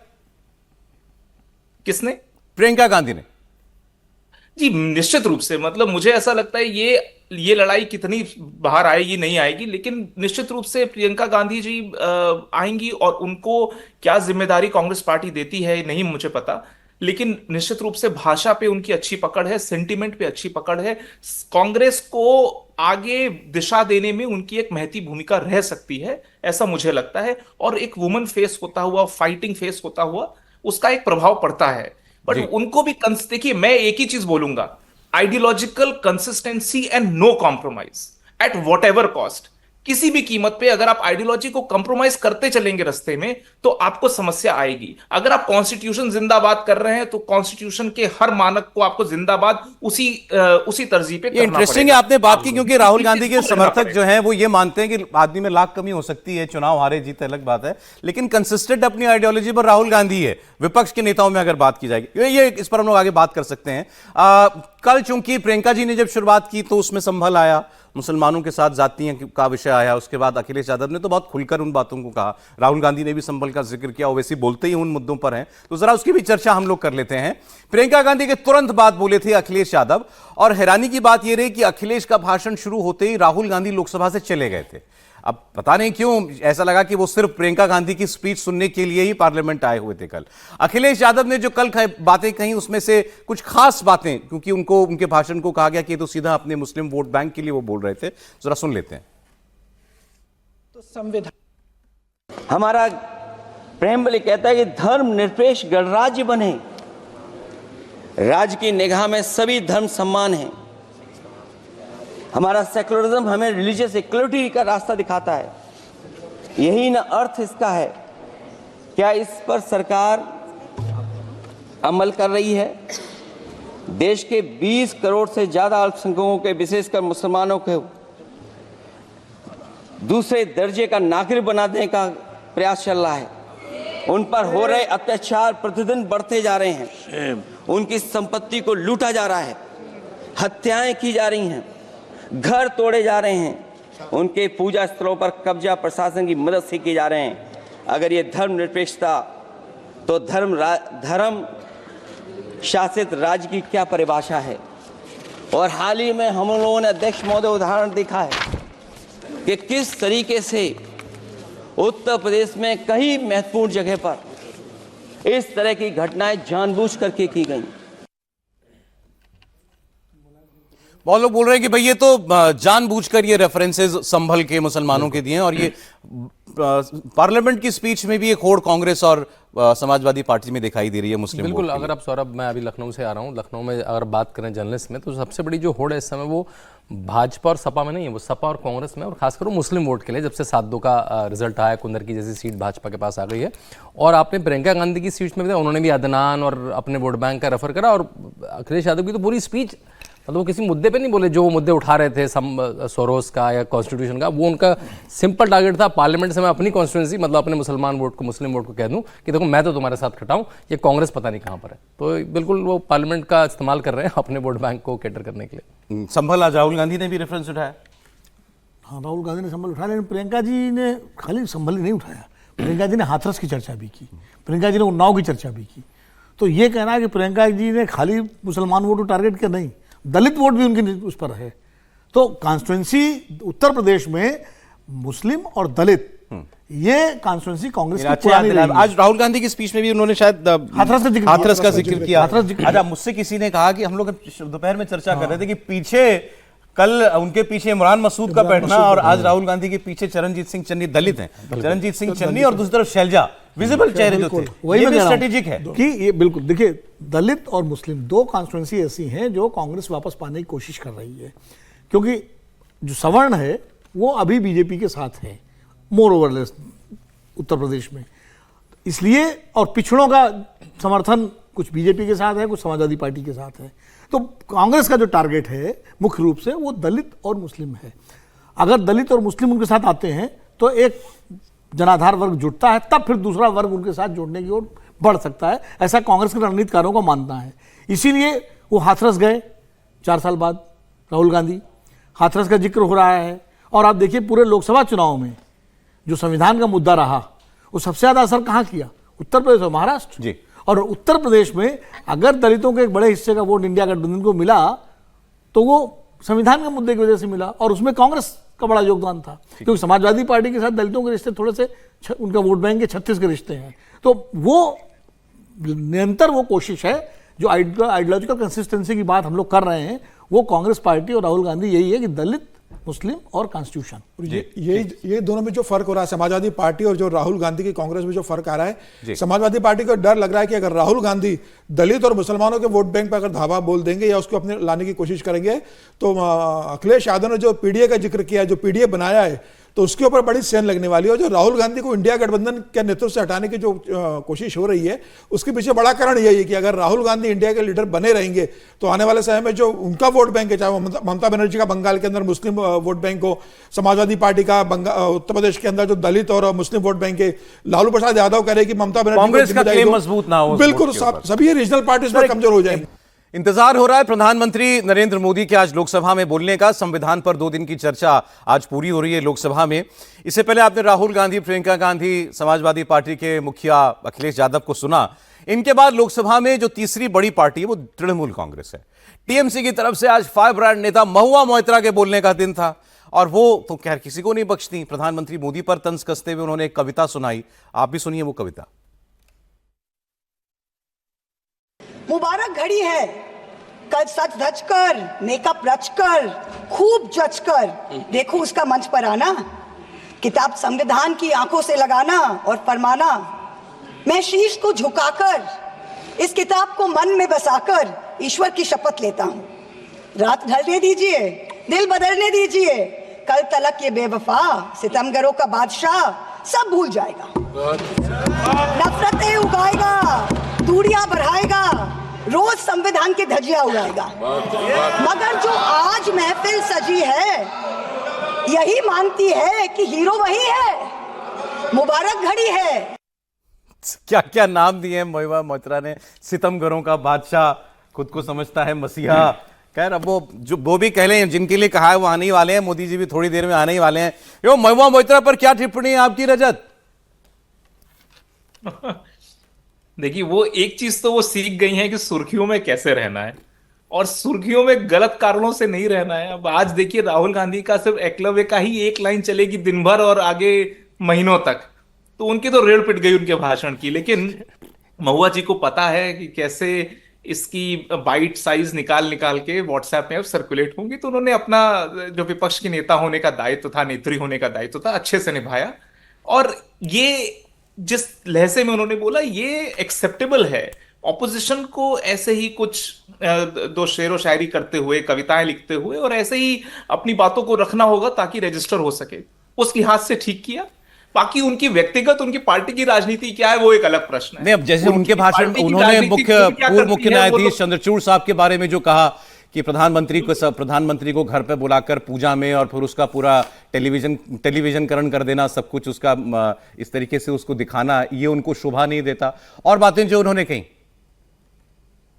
C: किसने?
A: प्रियंका गांधी ने।
C: जी निश्चित रूप से, मतलब मुझे ऐसा लगता है ये लड़ाई कितनी बाहर आएगी नहीं आएगी, लेकिन निश्चित रूप से प्रियंका गांधी जी आएंगी और उनको क्या जिम्मेदारी कांग्रेस पार्टी देती है नहीं मुझे पता, लेकिन निश्चित रूप से भाषा पे उनकी अच्छी पकड़ है, सेंटिमेंट पे अच्छी पकड़ है। कांग्रेस को आगे दिशा देने में उनकी एक महती भूमिका रह सकती है, ऐसा मुझे लगता है। और एक वुमन फेस होता हुआ, फाइटिंग फेस होता हुआ उसका एक प्रभाव पड़ता है। बट उनको भी देखिए, मैं एक ही चीज बोलूंगा, ideological consistency and no compromise at whatever cost. किसी भी कीमत पे अगर आप आइडियोलॉजी को कंप्रोमाइज करते चलेंगे रास्ते में तो आपको समस्या आएगी। अगर आप कॉन्स्टिट्यूशन जिंदाबाद कर रहे हैं तो कॉन्स्टिट्यूशन के हर मानक को आपको जिंदाबाद उसी तरजीह पे करना
A: इंटरेस्टिंग है आपने बात की, क्योंकि राहुल गांधी के समर्थक जो हैं वो ये मानते हैं कि आदमी में लाख कमी हो सकती है, चुनाव हारे जीते अलग बात है, लेकिन कंसिस्टेंट अपनी आइडियोलॉजी पर राहुल गांधी है। विपक्ष के नेताओं में अगर बात की जाएगी ये इस पर हम लोग आगे बात कर सकते हैं। कल चूंकि प्रियंका जी ने जब शुरुआत की तो उसमें संभल आया, मुसलमानों के साथ जातियों का विषय आया, उसके बाद अखिलेश यादव ने तो बहुत खुलकर उन बातों को कहा, राहुल गांधी ने भी संभल का जिक्र किया, ओवैसी बोलते ही उन मुद्दों पर हैं, तो जरा उसकी भी चर्चा हम लोग कर लेते हैं। प्रियंका गांधी के तुरंत बाद बोले थे अखिलेश यादव, और हैरानी की बात यह रही कि अखिलेश का भाषण शुरू होते ही राहुल गांधी लोकसभा से चले गए थे। अब पता नहीं क्यों ऐसा लगा कि वो सिर्फ प्रियंका गांधी की स्पीच सुनने के लिए ही पार्लियामेंट आए हुए थे कल। अखिलेश यादव ने जो कल बातें कही उसमें से कुछ खास बातें, क्योंकि उनको उनके भाषण को कहा गया कि तो सीधा अपने मुस्लिम वोट बैंक के लिए वो बोल रहे थे, जरा सुन लेते हैं।
F: तो संविधान
H: हमारा प्रेमबली कहता है कि धर्म निरपेक्ष गणराज्य बने, राज्य की निगाह में सभी धर्म समान हैं। हमारा सेकुलरिज्म हमें रिलीजियस इक्वलिटी का रास्ता दिखाता है, यही न अर्थ इसका है। क्या इस पर सरकार अमल कर रही है? देश के 20 करोड़ से ज्यादा अल्पसंख्यकों के, विशेषकर मुसलमानों को दूसरे दर्जे का नागरिक बनाने का प्रयास चल रहा है। उन पर हो रहे अत्याचार प्रतिदिन बढ़ते जा रहे हैं, उनकी संपत्ति को लूटा जा रहा है, हत्याएं की जा रही हैं, घर तोड़े जा रहे हैं, उनके पूजा स्थलों पर कब्जा प्रशासन की मदद से किए जा रहे हैं। अगर ये धर्मनिरपेक्षता तो धर्म शासित राज्य की क्या परिभाषा है? और हाल ही में हम लोगों ने अध्यक्ष महोदय उदाहरण देखा है कि किस तरीके से उत्तर प्रदेश में कई महत्वपूर्ण जगह पर इस तरह की घटनाएं जानबूझ करके की गई।
A: बहुत लोग बोल रहे हैं कि भाई ये तो जानबूझकर ये रेफरेंसेस संभल के मुसलमानों के दिए हैं, और ये पार्लियामेंट की स्पीच में भी एक होड़ कांग्रेस और समाजवादी पार्टी में दिखाई दे रही है मुस्लिम।
D: बिल्कुल, अगर आप सौरभ, मैं अभी लखनऊ से आ रहा हूँ, लखनऊ में अगर बात करें जर्नलिस्ट में तो सबसे बड़ी जो होड़ है इस समय वो भाजपा और सपा में नहीं है, वो सपा और कांग्रेस में, और खासकर वो मुस्लिम वोट के लिए। जब से 7-2 का रिजल्ट आया, कुंदर की जैसी सीट भाजपा के पास आ गई है। और आपने प्रियंका गांधी की सीट में भी उन्होंने भी अदनान और अपने वोट बैंक का रेफर करा, और अखिलेश यादव की तो पूरी स्पीच, मतलब वो किसी मुद्दे पे नहीं बोले, जो वो मुद्दे उठा रहे थे सोरोस का या कॉन्स्टिट्यूशन का, वो उनका सिंपल टारगेट था पार्लियामेंट से मैं अपनी कॉन्स्टिट्यूंसी, मतलब अपने मुसलमान वोट को, मुस्लिम वोट को कह दूं कि देखो मैं तो तुम्हारे साथ खड़ा हूं, ये कांग्रेस पता नहीं कहां पर है। तो बिल्कुल वो पार्लियामेंट का इस्तेमाल कर रहे हैं अपने वोट बैंक को कैटर करने के लिए।
A: संभल आज राहुल गांधी ने भी रेफरेंस उठाया।
G: हाँ, राहुल गांधी ने संभल उठाया, लेकिन प्रियंका जी ने खाली संभल ही नहीं उठाया, प्रियंका जी ने हाथरस की चर्चा भी की, प्रियंका जी ने उन्नाव की चर्चा भी की। तो ये कहना है कि प्रियंका जी ने खाली मुसलमान वोट को टारगेट किया, नहीं, दलित वोट भी उनकी उस पर है। तो कॉन्स्टिट्यूंसी उत्तर प्रदेश में मुस्लिम और दलित, ये कॉन्स्टिट्यूंसी कांग्रेस की पुरानी रही है।
A: आज राहुल गांधी की स्पीच में भी उन्होंने शायद हाथरस का जिक्र किया। अच्छा, मुझसे किसी ने कहा कि हम लोग दोपहर में चर्चा कर रहे थे कि पीछे कल उनके पीछे इमरान मसूद का बैठना और आज राहुल गांधी के पीछे चरणजीत सिंह चन्नी, दलित हैं, चरणजीत सिंह चन्नी, और दूसरी तरफ शैलजा, विजिबल चेहरे जो थे, वही भी स्ट्रेटेजिक है
G: कि ये बिल्कुल देखिए, दलित और मुस्लिम 2 कॉन्स्टिट्यूंसी ऐसी हैं जो कांग्रेस वापस पाने की कोशिश कर रही है, क्योंकि जो सवर्ण है वो अभी बीजेपी के साथ है, मोर ओवरलेस उत्तर प्रदेश में। इसलिए और पिछड़ों का समर्थन कुछ बीजेपी के साथ है, कुछ समाजवादी पार्टी के साथ है। तो कांग्रेस का जो टारगेट है मुख्य रूप से वो दलित और मुस्लिम है। अगर दलित और मुस्लिम उनके साथ आते हैं तो एक जनाधार वर्ग जुटता है, तब फिर दूसरा वर्ग उनके साथ जुड़ने की ओर बढ़ सकता है, ऐसा कांग्रेस के रणनीतिकारों का मानना है। इसीलिए वो हाथरस गए 4 साल बाद, राहुल गांधी, हाथरस का जिक्र हो रहा है। और आप देखिए पूरे लोकसभा चुनाव में जो संविधान का मुद्दा रहा, वो सबसे ज्यादा असर कहाँ किया? उत्तर प्रदेश और महाराष्ट्र
A: जी।
G: और उत्तर प्रदेश में अगर दलितों के एक बड़े हिस्से का वोट इंडिया गठबंधन को मिला तो वो संविधान के मुद्दे की वजह से मिला, और उसमें कांग्रेस का बड़ा योगदान था, क्योंकि समाजवादी पार्टी के साथ दलितों के रिश्ते थोड़े से उनका वोट बैंक के 36 के रिश्ते हैं। तो वो निरंतर वो कोशिश है, जो आइडियोलॉजिकल कंसिस्टेंसी की बात हम लोग कर रहे हैं, वो कांग्रेस पार्टी और राहुल गांधी यही है कि दलित, मुस्लिम और कॉन्स्टिट्यूशन।
E: ये दोनों में जो फर्क हो रहा है, समाजवादी पार्टी और जो राहुल गांधी की कांग्रेस में जो फर्क आ रहा है, समाजवादी पार्टी को डर लग रहा है कि अगर राहुल गांधी दलित और मुसलमानों के वोट बैंक पर अगर धावा बोल देंगे या उसको अपने लाने की कोशिश करेंगे, तो अखिलेश यादव ने जो पीडीए का जिक्र किया, जो पीडीए बनाया है, तो उसके ऊपर बड़ी सेन लगने वाली है। और जो राहुल गांधी को इंडिया गठबंधन के नेतृत्व से हटाने की जो कोशिश हो रही है, उसके पीछे बड़ा कारण यही है कि अगर राहुल गांधी इंडिया के लीडर बने रहेंगे तो आने वाले समय में जो उनका वोट बैंक है, चाहे वो ममता बनर्जी का बंगाल के अंदर मुस्लिम वोट बैंक हो, समाजवादी पार्टी का उत्तर प्रदेश के अंदर जो दलित और मुस्लिम वोट बैंक है, लालू प्रसाद यादव कह रहे कि ममता
A: कांग्रेस का क्लेम मजबूत ना हो,
E: बिल्कुल सभी रीजनल पार्टीज में कमजोर हो जाएंगे।
A: इंतजार हो रहा है प्रधानमंत्री नरेंद्र मोदी के आज लोकसभा में बोलने का। संविधान पर 2 दिन की चर्चा आज पूरी हो रही है लोकसभा में। इससे पहले आपने राहुल गांधी, प्रियंका गांधी, समाजवादी पार्टी के मुखिया अखिलेश यादव को सुना। इनके बाद लोकसभा में जो तीसरी बड़ी पार्टी है वो तृणमूल कांग्रेस है। टीएमसी की तरफ से आज फायर ब्रांड नेता महुआ मोइत्रा के बोलने का दिन था, और वो तो खैर किसी को नहीं बख्शती। प्रधानमंत्री मोदी पर तंज कसते हुए उन्होंने एक कविता सुनाई, आप भी सुनिए वो कविता।
I: मुबारक घड़ी है, कल सच धज कर, मेकअप रच कर, खूब जच कर देखो उसका मंच पर आना, किताब संविधान की आंखों से लगाना और फरमाना, मैं शीश को झुकाकर इस किताब को मन में बसाकर ईश्वर की शपथ लेता हूं, रात ढलने दीजिए, दिल बदलने दीजिए, कल तलक ये बेवफा सितमगरों का बादशाह सब भूल जाएगा, नफरतें उगाएगा, दूरियां बढ़ाएगा, रोज संविधान की धज्जियां उड़ाएगा, मगर जो आज महफिल सजी है यही मानती है कि हीरो वही है। मुबारक घड़ी है।
A: क्या क्या नाम दिए हैं महुआ मोइत्रा ने, सितमगरों का बादशाह, खुद को समझता है मसीहा। खैर अब वो भी कह लें, जिनके लिए कहा है वो आने ही वाले हैं, मोदी जी भी थोड़ी देर में आने ही वाले हैं। यो महुआ मोइत्रा पर क्या टिप्पणी है आपकी रजत?
C: देखिए, वो एक चीज तो वो सीख गई हैं कि सुर्खियों में कैसे रहना है, और सुर्खियों में गलत कारणों से नहीं रहना है। अब आज देखिए, राहुल गांधी का सिर्फ एकलव्य का ही एक लाइन चलेगी दिन भर और आगे महीनों तक, तो उनकी तो रेड़ पिट गई उनके भाषण की। लेकिन महुआ जी को पता है कि कैसे इसकी बाइट साइज निकाल निकाल के व्हाट्सएप में अब सर्कुलेट होंगी, तो उन्होंने अपना जो विपक्ष की नेता होने का दायित्व था, नेत्री होने का दायित्व था, अच्छे से निभाया। और ये जिस लहजे में उन्होंने बोला, ये एक्सेप्टेबल है। ऑपोजिशन को ऐसे ही कुछ 2 शेरो शायरी करते हुए, कविताएं लिखते हुए और ऐसे ही अपनी बातों को रखना होगा ताकि रजिस्टर हो सके, उस लिहाज से ठीक किया। बाकी उनकी व्यक्तिगत, उनकी पार्टी की राजनीति क्या है वो एक अलग प्रश्न है।
A: नहीं, अब जैसे उनके भाषण उन्होंने पूर्व मुख्य न्यायाधीश चंद्रचूड़ साहब के बारे में जो कहा कि प्रधानमंत्री को घर पे बुलाकर पूजा में और फिर उसका पूरा टेलीविजनकरण कर देना, सब कुछ उसका इस तरीके से उसको दिखाना, ये उनको शोभा नहीं देता, और बातें जो उन्होंने कही।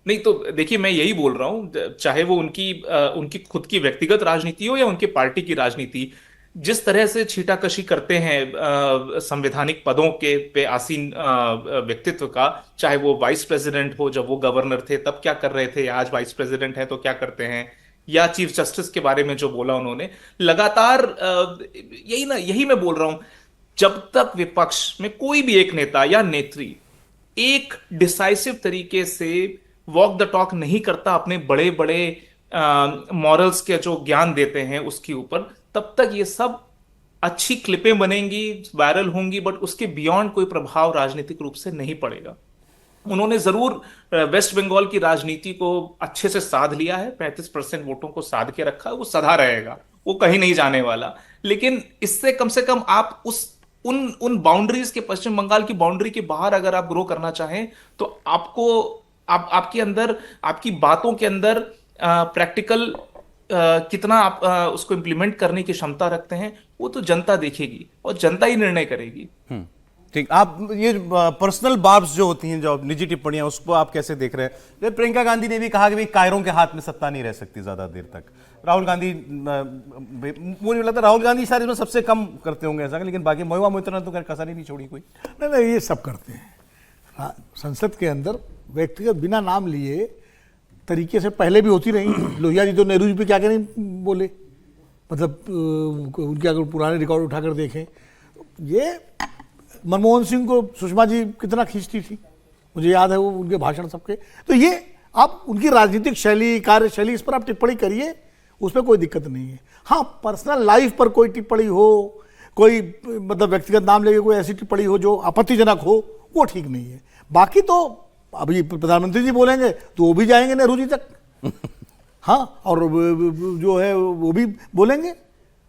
C: नहीं तो देखिए, मैं यही बोल रहा हूं, चाहे वो उनकी खुद की व्यक्तिगत राजनीति हो या उनकी पार्टी की राजनीति, जिस तरह से छीटाकशी करते हैं संवैधानिक पदों के पे आसीन व्यक्तित्व का, चाहे वो वाइस प्रेसिडेंट हो, जब वो गवर्नर थे तब क्या कर रहे थे, आज वाइस प्रेसिडेंट है तो क्या करते हैं, या चीफ जस्टिस के बारे में जो बोला उन्होंने, लगातार यही मैं बोल रहा हूं, जब तक विपक्ष में कोई भी एक नेता या नेत्री एक डिसाइसिव तरीके से वॉक द टॉक नहीं करता अपने बड़े बड़े मॉरल्स के जो ज्ञान देते हैं उसके ऊपर, तब तक ये सब अच्छी क्लिपें बनेंगी, वायरल होंगी, बट उसके बियॉन्ड कोई प्रभाव राजनीतिक रूप से नहीं पड़ेगा। उन्होंने जरूर वेस्ट बंगाल की राजनीति को अच्छे से साध लिया है, 35% वोटों को साध के रखा है, वो सधा रहेगा। वो कहीं नहीं जाने वाला। लेकिन इससे कम से कम आप उन बाउंड्रीज के, पश्चिम बंगाल की बाउंड्री के बाहर अगर आप ग्रो करना चाहें तो आपके अंदर, आपकी बातों के अंदर प्रैक्टिकल कितना आप उसको इंप्लीमेंट करने की क्षमता रखते हैं, वो तो जनता देखेगी और जनता ही निर्णय करेगी।
A: ठीक, आप ये पर्सनल बार्ब्स जो होती हैं, जो निजी टिप्पणियां, उसको आप कैसे देख रहे हैं? जब प्रियंका गांधी ने भी कहा कि भाई कायरों के हाथ में सत्ता नहीं रह सकती ज्यादा देर तक, राहुल गांधी, मुझे लगता है राहुल गांधी शायद इसमें सबसे कम करते होंगे ऐसा, लेकिन बाकी महुआ मोइत्रा ने तो कसर ही नहीं छोड़ी कोई।
G: नहीं, ये सब करते हैं। संसद के अंदर व्यक्तिगत बिना नाम लिए तरीके से पहले भी होती रही। लोहिया जी तो नेहरू जी पे क्या क्या नहीं बोले, मतलब उनके अगर पुराने रिकॉर्ड उठाकर देखें, ये मनमोहन सिंह को सुषमा जी कितना खींचती थी, मुझे याद है वो उनके भाषण सबके। तो ये आप उनकी राजनीतिक शैली, कार्यशैली, इस पर आप टिप्पणी करिए, उसमें कोई दिक्कत नहीं है। हाँ, पर्सनल लाइफ पर कोई टिप्पणी हो, कोई मतलब व्यक्तिगत नाम लेके कोई ऐसी टिप्पणी हो जो आपत्तिजनक हो, वो ठीक नहीं है। बाकी तो अभी प्रधानमंत्री जी बोलेंगे तो वो भी जाएंगे नेहरू जी तक। हाँ, और जो है वो भी बोलेंगे,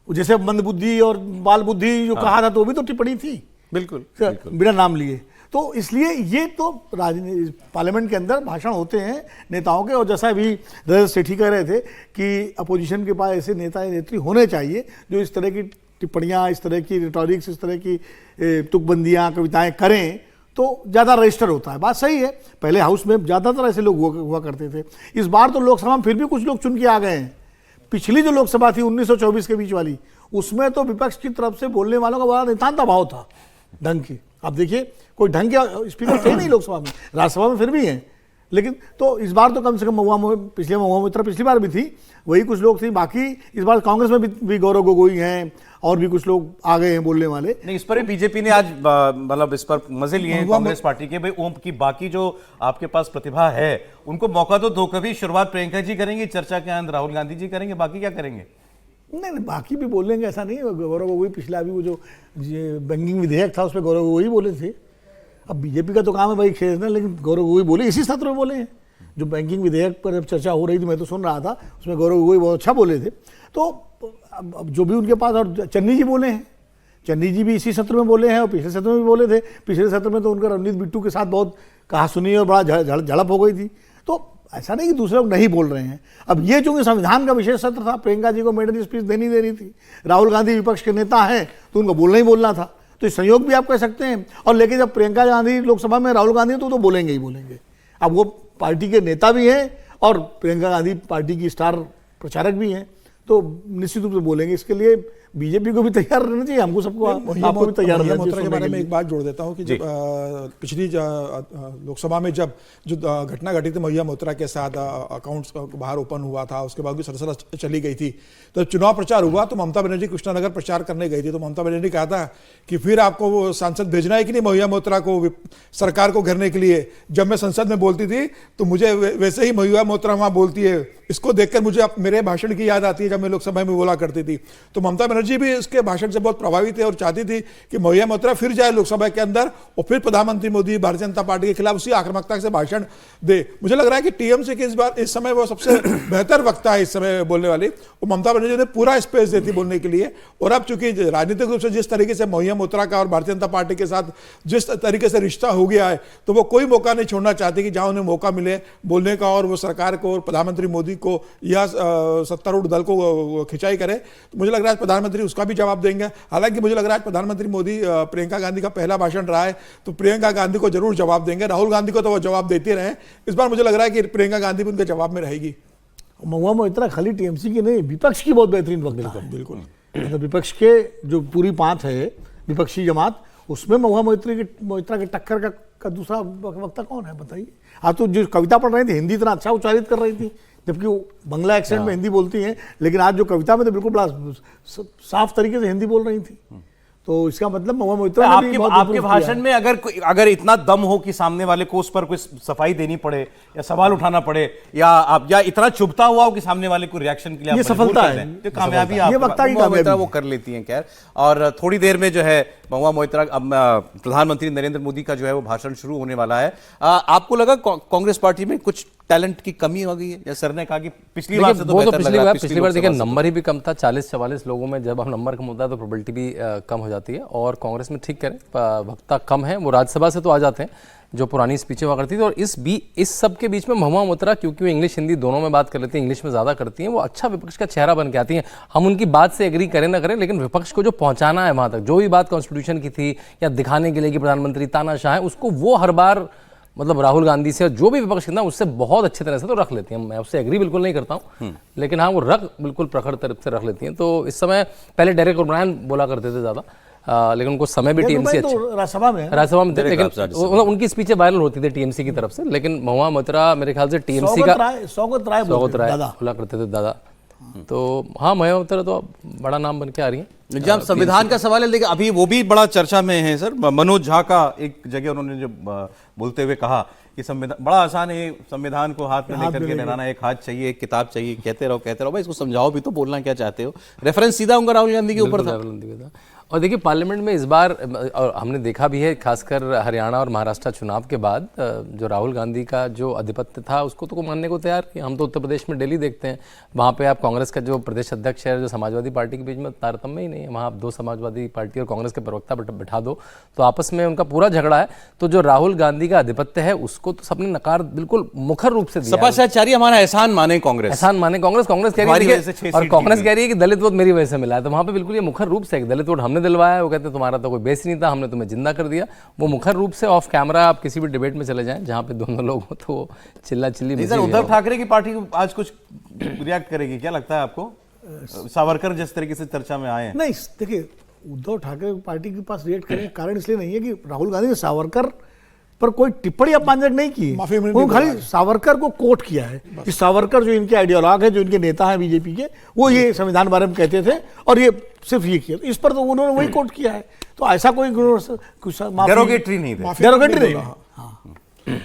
G: जैसे मंदबुद्धि और बाल बुद्धि जो कहा था तो वो भी तो टिप्पणी थी,
A: बिल्कुल
G: बिना नाम लिए। तो इसलिए ये तो पार्लियामेंट के अंदर भाषण होते हैं नेताओं के, और जैसा अभी रजत सेठी कह रहे थे कि अपोजिशन के पास ऐसे नेता या नेत्री होने चाहिए जो इस तरह की टिप्पणियाँ, इस तरह की रिटॉरिक्स, इस तरह की तुकबंदियाँ, कविताएं करें तो ज़्यादा रजिस्टर होता है। बात सही है, पहले हाउस में ज़्यादातर ऐसे लोग हुआ करते थे। इस बार तो लोकसभा में फिर भी कुछ लोग चुन के आ गए हैं। पिछली जो लोकसभा थी 1924 के बीच वाली, उसमें तो विपक्ष की तरफ से बोलने वालों का बड़ा नितांत अभाव था ढंग की। आप देखिए, कोई ढंग के स्पीकर थे नहीं लोकसभा में, राज्यसभा में फिर भी हैं, लेकिन तो इस बार तो कम से कम महुआ मोइत्रा पिछली बार भी थी, वही कुछ लोग थे। बाकी इस बार कांग्रेस में भी गौरव गोगोई हैं और भी कुछ लोग आ गए हैं बोलने वाले।
A: नहीं, इस पर बीजेपी ने आज मतलब इस पर मजे लिए हैं कांग्रेस पार्टी के, भाई ओम की बाकी जो आपके पास प्रतिभा है उनको मौका तो दो। कभी शुरुआत प्रियंका जी करेंगे, चर्चा के अंदर राहुल गांधी जी करेंगे, बाकी क्या करेंगे?
G: नहीं, बाकी भी बोलेंगे, ऐसा नहीं है। गौरव गोगोई पिछला भी वो जो बैंकिंग विधेयक था उसमें गौरव गोगोई बोले थे। अब बीजेपी का तो काम है भाई छेड़ना, लेकिन गौरव गोगोई बोले, इसी सत्र में बोले हैं। जो बैंकिंग विधेयक पर जब चर्चा हो रही थी, मैं तो सुन रहा था, उसमें गौरव गोगोई बहुत अच्छा बोले थे। तो अब जो भी उनके पास, और चन्नी जी बोले हैं, चन्नी जी भी इसी सत्र में बोले हैं और पिछले सत्र में भी बोले थे। पिछले सत्र में तो उनका रणनीत बिट्टू के साथ बहुत कहा सुनी और बड़ा झड़प हो गई थी। तो ऐसा नहीं कि दूसरे लोग नहीं बोल रहे हैं। अब ये चूंकि संविधान का विशेष सत्र था, प्रियंका जी को मेडन स्पीच देनी देनी थी, राहुल गांधी विपक्ष के नेता हैं तो उनको बोलना ही बोलना था, तो संयोग भी आप कह सकते हैं। और लेकिन जब प्रियंका गांधी लोकसभा में, राहुल गांधी तो बोलेंगे ही बोलेंगे। अब वो पार्टी के नेता भी हैं और प्रियंका गांधी पार्टी की स्टार प्रचारक भी हैं, तो निश्चित रूप से बोलेंगे। इसके लिए बीजेपी को भी तैयार रहना चाहिए, हमको सबको, आपको भी तैयार रहना चाहिए।
E: के बारे में एक बात जोड़ देता हूं कि जब पिछली लोकसभा में जब जो घटना घटी थी महुआ मोइत्रा के साथ, अकाउंट्स बाहर ओपन हुआ था, उसके बाद भी सरसरा चली गई थी, तो चुनाव प्रचार हुआ तो ममता बनर्जी कृष्णानगर प्रचार करने गई थी, तो ममता बनर्जी ने कहा था कि फिर आपको वो सांसद भेजना है कि नहीं महुआ मोइत्रा को सरकार को घेरने के लिए। जब मैं संसद में बोलती थी तो मुझे वैसे ही महुआ मोइत्रा वहां बोलती है, इसको देखकर मुझे मेरे भाषण की याद आती है जब मैं लोकसभा में बोला करती थी। तो ममता बनर्जी भी इसके भाषण से बहुत प्रभावित है और चाहती थी कि महुआ मोइत्रा फिर जाए लोकसभा के अंदर और फिर प्रधानमंत्री मोदी भारतीय जनता पार्टी के खिलाफ उसी आक्रामकता से भाषण दे। मुझे लग रहा है कि टीएमसी के इस समय वो सबसे बेहतर वक्ता है इस समय बोलने वाली, और ममता बनर्जी ने पूरा स्पेस देती बोलने के लिए। और अब चूंकि राजनीतिक रूप से जिस तरीके से महुआ मोइत्रा का और भारतीय जनता पार्टी के साथ जिस तरीके से रिश्ता हो गया है, तो वो कोई मौका नहीं छोड़ना चाहती कि जहां उन्हें मौका मिले बोलने का और वो सरकार को और प्रधानमंत्री मोदी को या सत्तारूढ़ दल को खिंचाई करे। तो मुझे लग रहा है प्रधानमंत्री उसका भी जवाब देंगे। हालांकि मुझे लग रहा है प्रधानमंत्री मोदी प्रियंका गांधी का पहला भाषण रहा है, तो प्रियंका गांधी को जरूर जवाब देंगे। राहुल गांधी को तो वो जवाब देते रहे, इस बार मुझे लग रहा है कि प्रियंका गांधी भी उनके जवाब में रहेगी।
G: महुआ मोइत्रा खाली टीएमसी की नहीं, विपक्ष की बहुत बेहतरीन वक्ता है।
E: बिल्कुल,
G: मतलब विपक्ष के जो पूरी पांच है विपक्षी जमात, उसमें महुआ मोइत्रा के टक्कर का दूसरा वक्ता कौन है बताइए? आप तो जो कविता पढ़ रही थी, हिंदी इतना अच्छा उच्चारित कर रही थी, जबकि वो बांग्ला एक्सेंट में हिंदी बोलती हैं, लेकिन आज जो कविता में तो बिल्कुल बड़ा साफ तरीके से हिंदी बोल रही थी। तो इसका मतलब महुआ मोइत्रा
A: आपके भाषण में अगर इतना दम हो कि सामने वाले को उस पर कोई सफाई देनी पड़े या सवाल उठाना पड़े या इतना चुभता हुआ हो कि सामने वाले को रिएक्शन के लिए
G: ये सफलता है,
A: तो कामयाबी
G: ये वक्ता की कामयाबी
A: वो कर लेती हैं। खैर, और थोड़ी देर में जो है महुआ मोइत्रा, अब प्रधानमंत्री नरेंद्र मोदी का जो है वो भाषण शुरू होने वाला है। आपको लगा कांग्रेस पार्टी में कुछ टैलेंट की कमी हो गई है, या सर ने कहा कि पिछली बार से तो
D: वो तो
A: बेहतर लग
D: पिछली
A: रहा है,
D: बार पिछली बार देखिए
A: लोकसभा से
D: नंबर ही भी कम था, 40-44 लोगों में जब हम नंबर कम होता है तो प्रोबेबिलिटी भी कम हो जाती है। और कांग्रेस में ठीक करें वक्ता कम है, वो राज्यसभा से तो आ जाते हैं जो पुरानी स्पीचें हुआ करती थी। और इस सब के बीच में महुआ मोइत्रा, क्योंकि वो इंग्लिश हिंदी दोनों में बात कर लेती हैं, इंग्लिश में ज़्यादा करती हैं, वो अच्छा विपक्ष का चेहरा बन के आती हैं। हम उनकी बात से एग्री करें ना करें, लेकिन विपक्ष को जो पहुंचाना है वहाँ तक, जो भी बात कॉन्स्टिट्यूशन की थी या दिखाने के लिए कि प्रधानमंत्री तानाशाह है, उसको वो हर बार मतलब राहुल गांधी से जो भी विपक्ष ना उससे बहुत अच्छे तरह से तो रख लेती हैं। मैं उससे एग्री बिल्कुल नहीं करता हूँ, लेकिन हाँ वो बिल्कुल प्रखर तरफ से रख लेती हैं। तो इस समय पहले डेरेक ओब्रायन बोला करते थे ज़्यादा, लेकिन उनको समय भी टीएमसी अच्छी
G: राज्यसभा में
D: थे, लेकिन उनकी स्पीचें वायरल होती थी टीएमसी की तरफ से। लेकिन महुआ मोइत्रा मेरे ख्याल से टीएमसी का
G: सौगत राय
D: बोला करते थे दादा। तो हाँ महुआ मोइत्रा तो बड़ा नाम बन के आ रही है।
A: जब संविधान का सवाल है, लेकिन अभी वो भी बड़ा चर्चा में है सर। मनोज झा का एक जगह उन्होंने जो बोलते हुए कहा कि संविधान बड़ा आसान है, संविधान को हाथ में लेकर के लहराना, एक हाथ चाहिए, एक किताब चाहिए, कहते रहो भाई, इसको समझाओ भी तो, बोलना क्या चाहते हो। रेफरेंस सीधा उनका राहुल गांधी के ऊपर था।
D: और देखिए पार्लियामेंट में इस बार, और हमने देखा भी है खासकर हरियाणा और महाराष्ट्र चुनाव के बाद, जो राहुल गांधी का जो आधिपत्य था उसको तो मानने को तैयार कि हम तो उत्तर प्रदेश में डेली देखते हैं, वहाँ पे आप कांग्रेस का जो प्रदेश अध्यक्ष है, जो समाजवादी पार्टी के बीच में तारतम्य ही नहीं है, वहाँ आप दो समाजवादी पार्टी और कांग्रेस के प्रवक्ता बिठा दो तो आपस में उनका पूरा झगड़ा है। तो जो राहुल गांधी का आधिपत्य है उसको तो सबने नकार बिल्कुल मुखर रूप से दिया।
A: सपा से आचार्य हमारा एहसान माने कांग्रेस
D: कह रही है, और कांग्रेस कह रही है कि दलित वोट मेरी वजह से मिला है। तो वहाँ पे बिल्कुल ये मुखर रूप से दलित वोट हमने दिलवाया, वो कहते तुम्हारा तो कोई बेस नहीं था, हमने तुम्हें जिंदा कर दिया। वो मुखर रूप से ऑफ कैमरा आप किसी भी डिबेट में चले जाएं जहां पे दोनों लोग हो तो चिल्ला चिल्ली।
A: सर उद्धव ठाकरे की पार्टी आज कुछ रिएक्ट करेगी, क्या लगता है आपको? सावरकर जिस तरीके से चर्चा में आए हैं।
G: नहीं देखिए, उद्धव ठाकरे पार्टी के पास रिएक्ट करने का कारण इसलिए नहीं है कि राहुल गांधी ने सावरकर पर कोई टिप्पणी अपमानजनक नहीं की, वो खाली सावरकर को कोट किया है कि सावरकर जो इनके आइडियोलॉग है, जो इनके नेता हैं बीजेपी के, वो ये संविधान बारे में कहते थे और ये सिर्फ ये किया। इस पर तो उन्होंने वही कोट किया है। तो ऐसा कोई
A: डेरोगेटरी नहीं था,
G: डेरोगेटरी नहीं।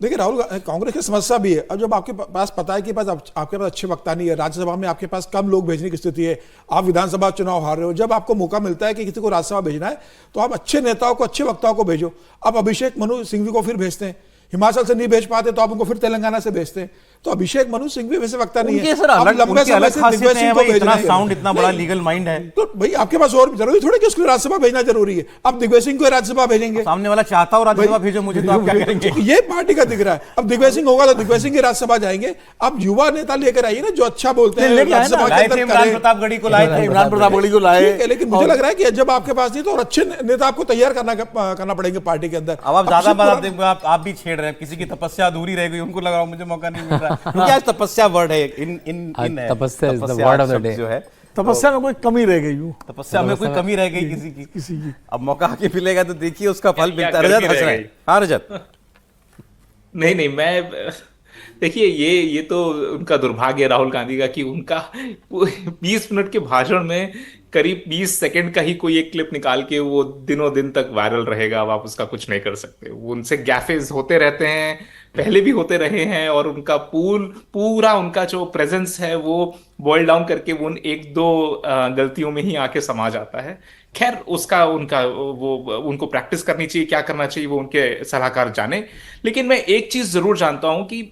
E: देखिए राहुल कांग्रेस की समस्या भी है। अब जब आपके पास पता है कि आपके पास अच्छे वक्ता नहीं है, राज्यसभा में आपके पास कम लोग भेजने की स्थिति है, आप विधानसभा चुनाव हार रहे हो, जब आपको मौका मिलता है कि किसी को राज्यसभा भेजना है तो आप अच्छे नेताओं को, अच्छे वक्ताओं को भेजो। आप अभिषेक मनु सिंघवी को फिर भेजते हैं, हिमाचल से नहीं भेज पाते तो आप उनको फिर तेलंगाना से भेजते हैं। तो अभिषेक मनु सिंघवी वैसे वक्ता नहीं है, लंबे समय से दिग्विजय सिंह को भेजना है।
A: साउंड इतना बड़ा लीगल माइंड है
E: तो भाई आपके पास और जरूरी थोड़ी कि उसको राज्यसभा भेजना जरूरी है। आप दिग्विजय सिंह को राज्यसभा भेजेंगे,
A: सामने वाला चाहता हो राज्यसभा भेजो मुझे, तो आप क्या करेंगे?
E: ये पार्टी का दिख रहा है। अब दिग्विजय सिंह होगा तो दिग्विजय सिंह की राज्यसभा जाएंगे। आप युवा नेता लेकर आइए ना, जो अच्छा बोलते हैं।
A: इमरान प्रताप गढ़ी को लाए,
E: लेकिन मुझे लग रहा है कि जब आपके पास नहीं तो और अच्छे नेता आपको तैयार करना पड़ेंगे पार्टी के अंदर।
A: अब आप ज्यादा बात आप भी छेड़ रहे हैं, किसी की तपस्या अधूरी रह गई, उनको लग रहा है मुझे मौका नहीं मिल रहा, क्योंकि आज तपस्या वर्ड है,
D: तपस्या is the word of the day
A: जो है।
G: तपस्या में कोई कमी रह गई,
A: तपस्या में कोई कमी रह गई किसी की। अब मौका आके मिलेगा तो देखिए उसका फल मिलता है। रजत हंस रहे हैं। हाँ रजत।
C: नहीं मैं देखिए ये तो उनका दुर्भाग्य राहुल गांधी का कि उनका 20 मिनट के भाषण में करीब 20 सेकंड का ही कोई एक क्लिप निकाल के वो दिनों दिन तक वायरल रहेगा। अब आप उसका कुछ नहीं कर सकते। वो उनसे गैफेज होते रहते हैं, पहले भी होते रहे हैं, और उनका पूरा उनका जो प्रेजेंस है वो बॉयल डाउन करके वो एक दो गलतियों में ही आके समा जाता है। खैर उनको प्रैक्टिस करनी चाहिए, क्या करना चाहिए वो उनके सलाहकार जाने। लेकिन मैं एक चीज जरूर जानता हूं कि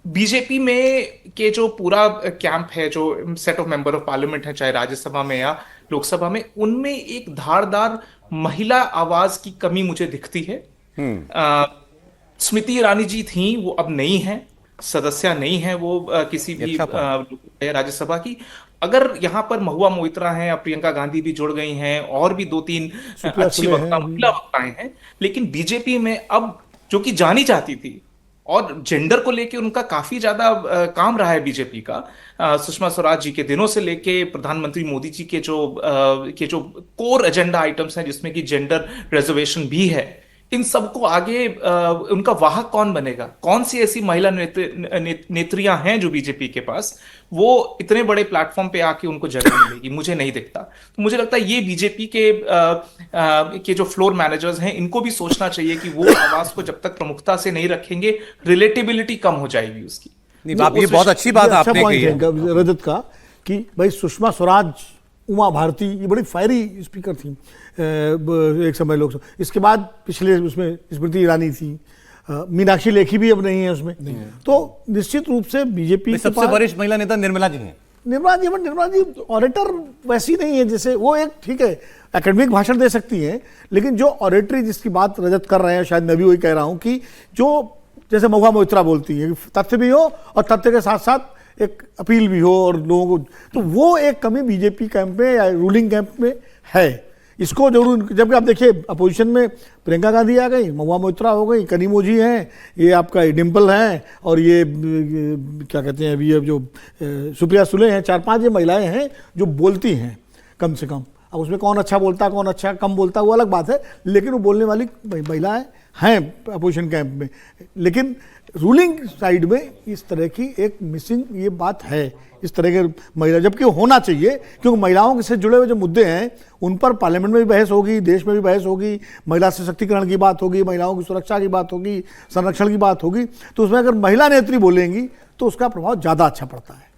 C: बीजेपी में के जो पूरा कैंप है, जो set of member of parliament है, चाहे राज्यसभा में या लोकसभा में, उनमें एक धारदार महिला आवाज की कमी मुझे दिखती है। स्मृति ईरानी जी थी, वो अब नहीं है, सदस्य नहीं है वो किसी भी राज्यसभा की। अगर यहाँ पर महुआ मोइत्रा हैं, प्रियंका गांधी भी जुड़ गई हैं, और भी 2-3 अच्छी वक्ता महिला वक्ताएं हैं, लेकिन बीजेपी में अब जो कि जानी जाती थी और जेंडर को लेके उनका काफी ज्यादा काम रहा है बीजेपी का, सुषमा स्वराज जी के दिनों से लेके प्रधानमंत्री मोदी जी के जो कोर एजेंडा आइटम्स हैं, जिसमें कि जेंडर रिजर्वेशन भी है, इन सबको आगे उनका वाहक कौन बनेगा? कौन सी ऐसी महिला नेत्रियां हैं जो बीजेपी के पास वो इतने बड़े प्लेटफॉर्म पे आके उनको जगह मिलेगी? मुझे नहीं दिखता। तो मुझे लगता है ये बीजेपी के जो फ्लोर मैनेजर्स हैं, इनको भी सोचना चाहिए कि वो आवाज को जब तक प्रमुखता से नहीं रखेंगे, रिलेटेबिलिटी कम हो जाएगी उसकी।
A: ये बहुत अच्छी बात आपने कही है
G: रजत का, कि भाई सुषमा स्वराज, उमा भारती, ये बड़ी फायरी स्पीकर थी एक समय लोकसभा। इसके बाद पिछले उसमें स्मृति ईरानी थी, मीनाक्षी लेखी भी अब नहीं है उसमें। तो निश्चित रूप से बीजेपी के
A: सबसे
G: पास
A: वरिष्ठ महिला नेता निर्मला जी हैं।
G: निर्मला जी ऑरेटर वैसी नहीं है, जैसे वो एक ठीक है एकेडमिक भाषण दे सकती हैं, लेकिन जो ऑरेटरी जिसकी बात रजत कर रहे हैं, शायद मैं भी वही कह रहा हूं कि जो जैसे महुआ मोइत्रा बोलती है, तथ्य भी हो और तथ्य के साथ साथ एक अपील भी हो और लोगों को, तो वो एक कमी बीजेपी कैंप में या रूलिंग कैंप में है। इसको जरूर, जबकि आप देखिए अपोजिशन में प्रियंका गांधी आ गई, महुआ मोइत्रा हो गई, कनीमोझी हैं, ये आपका डिम्पल हैं, और ये क्या कहते हैं अभी ये जो सुप्रिया सुले हैं, 4-5 ये महिलाएं हैं जो बोलती हैं कम से कम। अब उसमें कौन अच्छा बोलता कौन अच्छा कम बोलता वो अलग बात है, लेकिन वो बोलने वाली महिलाएं हैं अपोजिशन कैंप में। लेकिन रूलिंग साइड में इस तरह की एक मिसिंग ये बात है, इस तरह के महिला, जबकि होना चाहिए, क्योंकि महिलाओं से जुड़े हुए जो मुद्दे हैं उन पर पार्लियामेंट में भी बहस होगी, देश में भी बहस होगी, महिला सशक्तिकरण की बात होगी, महिलाओं की सुरक्षा की बात होगी, संरक्षण की बात होगी, तो उसमें अगर महिला नेत्री बोलेंगी तो उसका प्रभाव ज़्यादा अच्छा पड़ता है।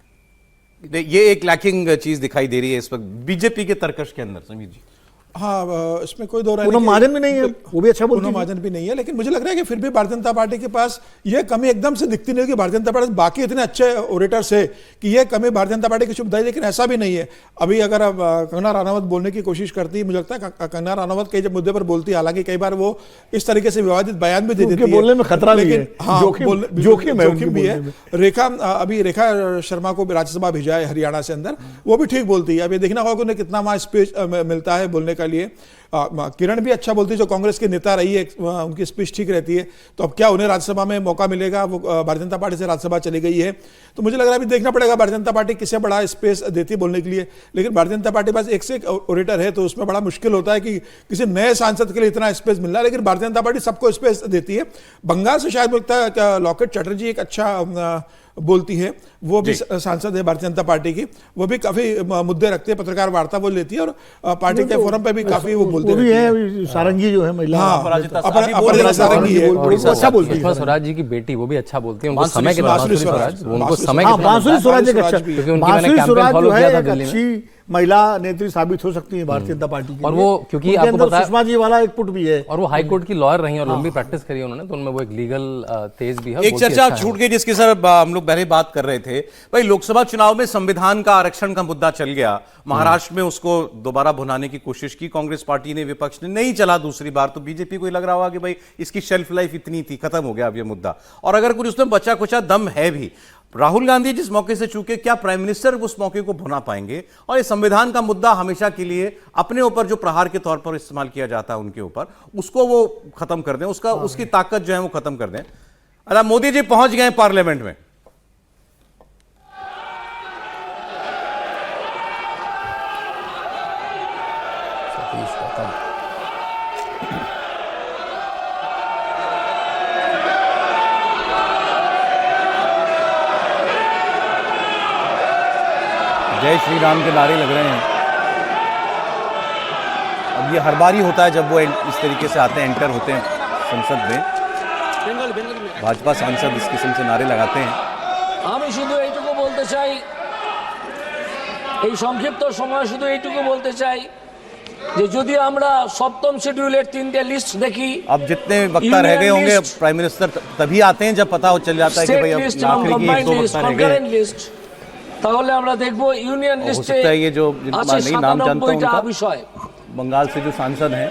A: ये एक लैकिंग चीज दिखाई दे रही है इस वक्त बीजेपी के तर्कश के अंदर। समीर जी,
E: हाँ, इसमें कोई दो राय
G: पूनम महाजन भी नहीं है, वो भी अच्छा बोलती है।
E: पूनम महाजन भी नहीं है, लेकिन मुझे लग रहा है कि फिर भी भारतीय जनता पार्टी के पास यह कमी एकदम से दिखती नहीं है कि भारतीय जनता पार्टी बाकी इतने अच्छे ओरेटर्स है कि यह कमी भारतीय जनता पार्टी की शुभ है, लेकिन ऐसा भी नहीं है। अभी अगर अब कंगना रनौत बोलने की कोशिश करती है, मुझे लगता है कंगना रनौत कई मुद्दे पर बोलती है, हालांकि कई बार वो इस तरीके से विवादित बयान भी दे देती है,
G: बोलने में खतरा भी है,
E: हाँ, जोखिम भी है।
G: अभी
E: रेखा शर्मा को राज्यसभा भेजा है हरियाणा से अंदर, वो भी ठीक बोलती है। अब ये देखना होगा कि उन्हें कितना वहां स्पेस मिलता है बोलने के लिए। किरण भी अच्छा बोलती है, जो कांग्रेस की नेता रही है, उनकी स्पीच ठीक रहती है। तो अब क्या उन्हें राज्यसभा में मौका मिलेगा? वो भारतीय जनता पार्टी से राज्यसभा चली गई है, तो मुझे लग रहा है अभी देखना पड़ेगा भारतीय जनता पार्टी किसे बड़ा स्पेस देती है बोलने के लिए। लेकिन भारतीय जनता पार्टी के पास एक से एक ओरेटर है, तो उसमें बड़ा मुश्किल होता है कि किसी नए सांसद के लिए इतना स्पेस मिल रहा है, लेकिन भारतीय जनता पार्टी सबको स्पेस देती है। बंगाल से शायद लगता है लॉकेट चैटर्जी एक अच्छा बोलती है, वो भी सांसद है भारतीय जनता पार्टी की, वो भी काफी मुद्दे रखते हैं, पत्रकार वार्ता वो लेती है और पार्टी के फोरम पे भी काफी वो बोलते हैं।
G: सारंगी जो है महिला,
E: सारंगी है,
G: अच्छा बोलती है।
D: सुषमा स्वराज जी की बेटी वो भी अच्छा बोलती है, उनको समय के
E: बांसुरी
D: स्वराज
G: जो है एक अच्छी महिला नेत्री साबित हो सकती है भारतीय जनता पार्टी की।
D: और वो क्योंकि आपको पता है
G: सुषमा जी वाला एक पुट भी है,
D: और वो हाई कोर्ट की लॉयर रही और लंबी प्रैक्टिस करी उन्होंने, तो उनमें वो एक लीगल तेज भी है।
A: एक चर्चा छूट गई जिसकी सर हम लोग पहले बात कर रहे थे, भाई लोकसभा चुनाव में संविधान का आरक्षण का मुद्दा चल गया, महाराष्ट्र में उसको दोबारा भुनाने की कोशिश की कांग्रेस पार्टी ने, विपक्ष ने, नहीं चला दूसरी बार, तो बीजेपी को लग रहा होगा कि भाई इसकी शेल्फ लाइफ इतनी थी, खत्म हो गया अब ये मुद्दा। और अगर कुछ उसमें बचा कुचा दम है भी, राहुल गांधी जिस मौके से चूके, क्या प्राइम मिनिस्टर उस मौके को भुना पाएंगे? और ये संविधान का मुद्दा हमेशा के लिए अपने ऊपर जो प्रहार के तौर पर इस्तेमाल किया जाता है उनके ऊपर, उसको वो खत्म कर दें, उसकी ताकत जो है वो खत्म कर दें। अच्छा, मोदी जी पहुंच गए पार्लियामेंट में, जय श्री राम के नारे लग रहे हैं। अब ये हर बार ही होता है जब वो इस तरीके से आते हैं, एंटर होते हैं संसद में, भाजपा सांसद इस किस्म से नारे लगाते हैं।
J: আমি শুধু এইটুকু বলতে চাই, এই সংক্ষিপ্ত সময় শুধু এইটুকু বলতে চাই যে যদি আমরা সপ্তম শিডিউলের 3টে লিস্ট দেখি,
A: अब जितने वक्ता रह गए होंगे प्राइम मिनिस्टर तभी आते हैं जब पता चल जाता है कि भाई अब आखिरी की 1-2 वक्ता रह गए,
J: তাহলে আমরা দেখব ইউনিয়ন
A: हो
J: লিস্টে
A: सकता है ये जो जिनका
J: আছে
A: नहीं नाम जानता हूं
J: 97টা
A: उनका,
J: বিষয়,
A: बंगाल से जो सांसद हैं,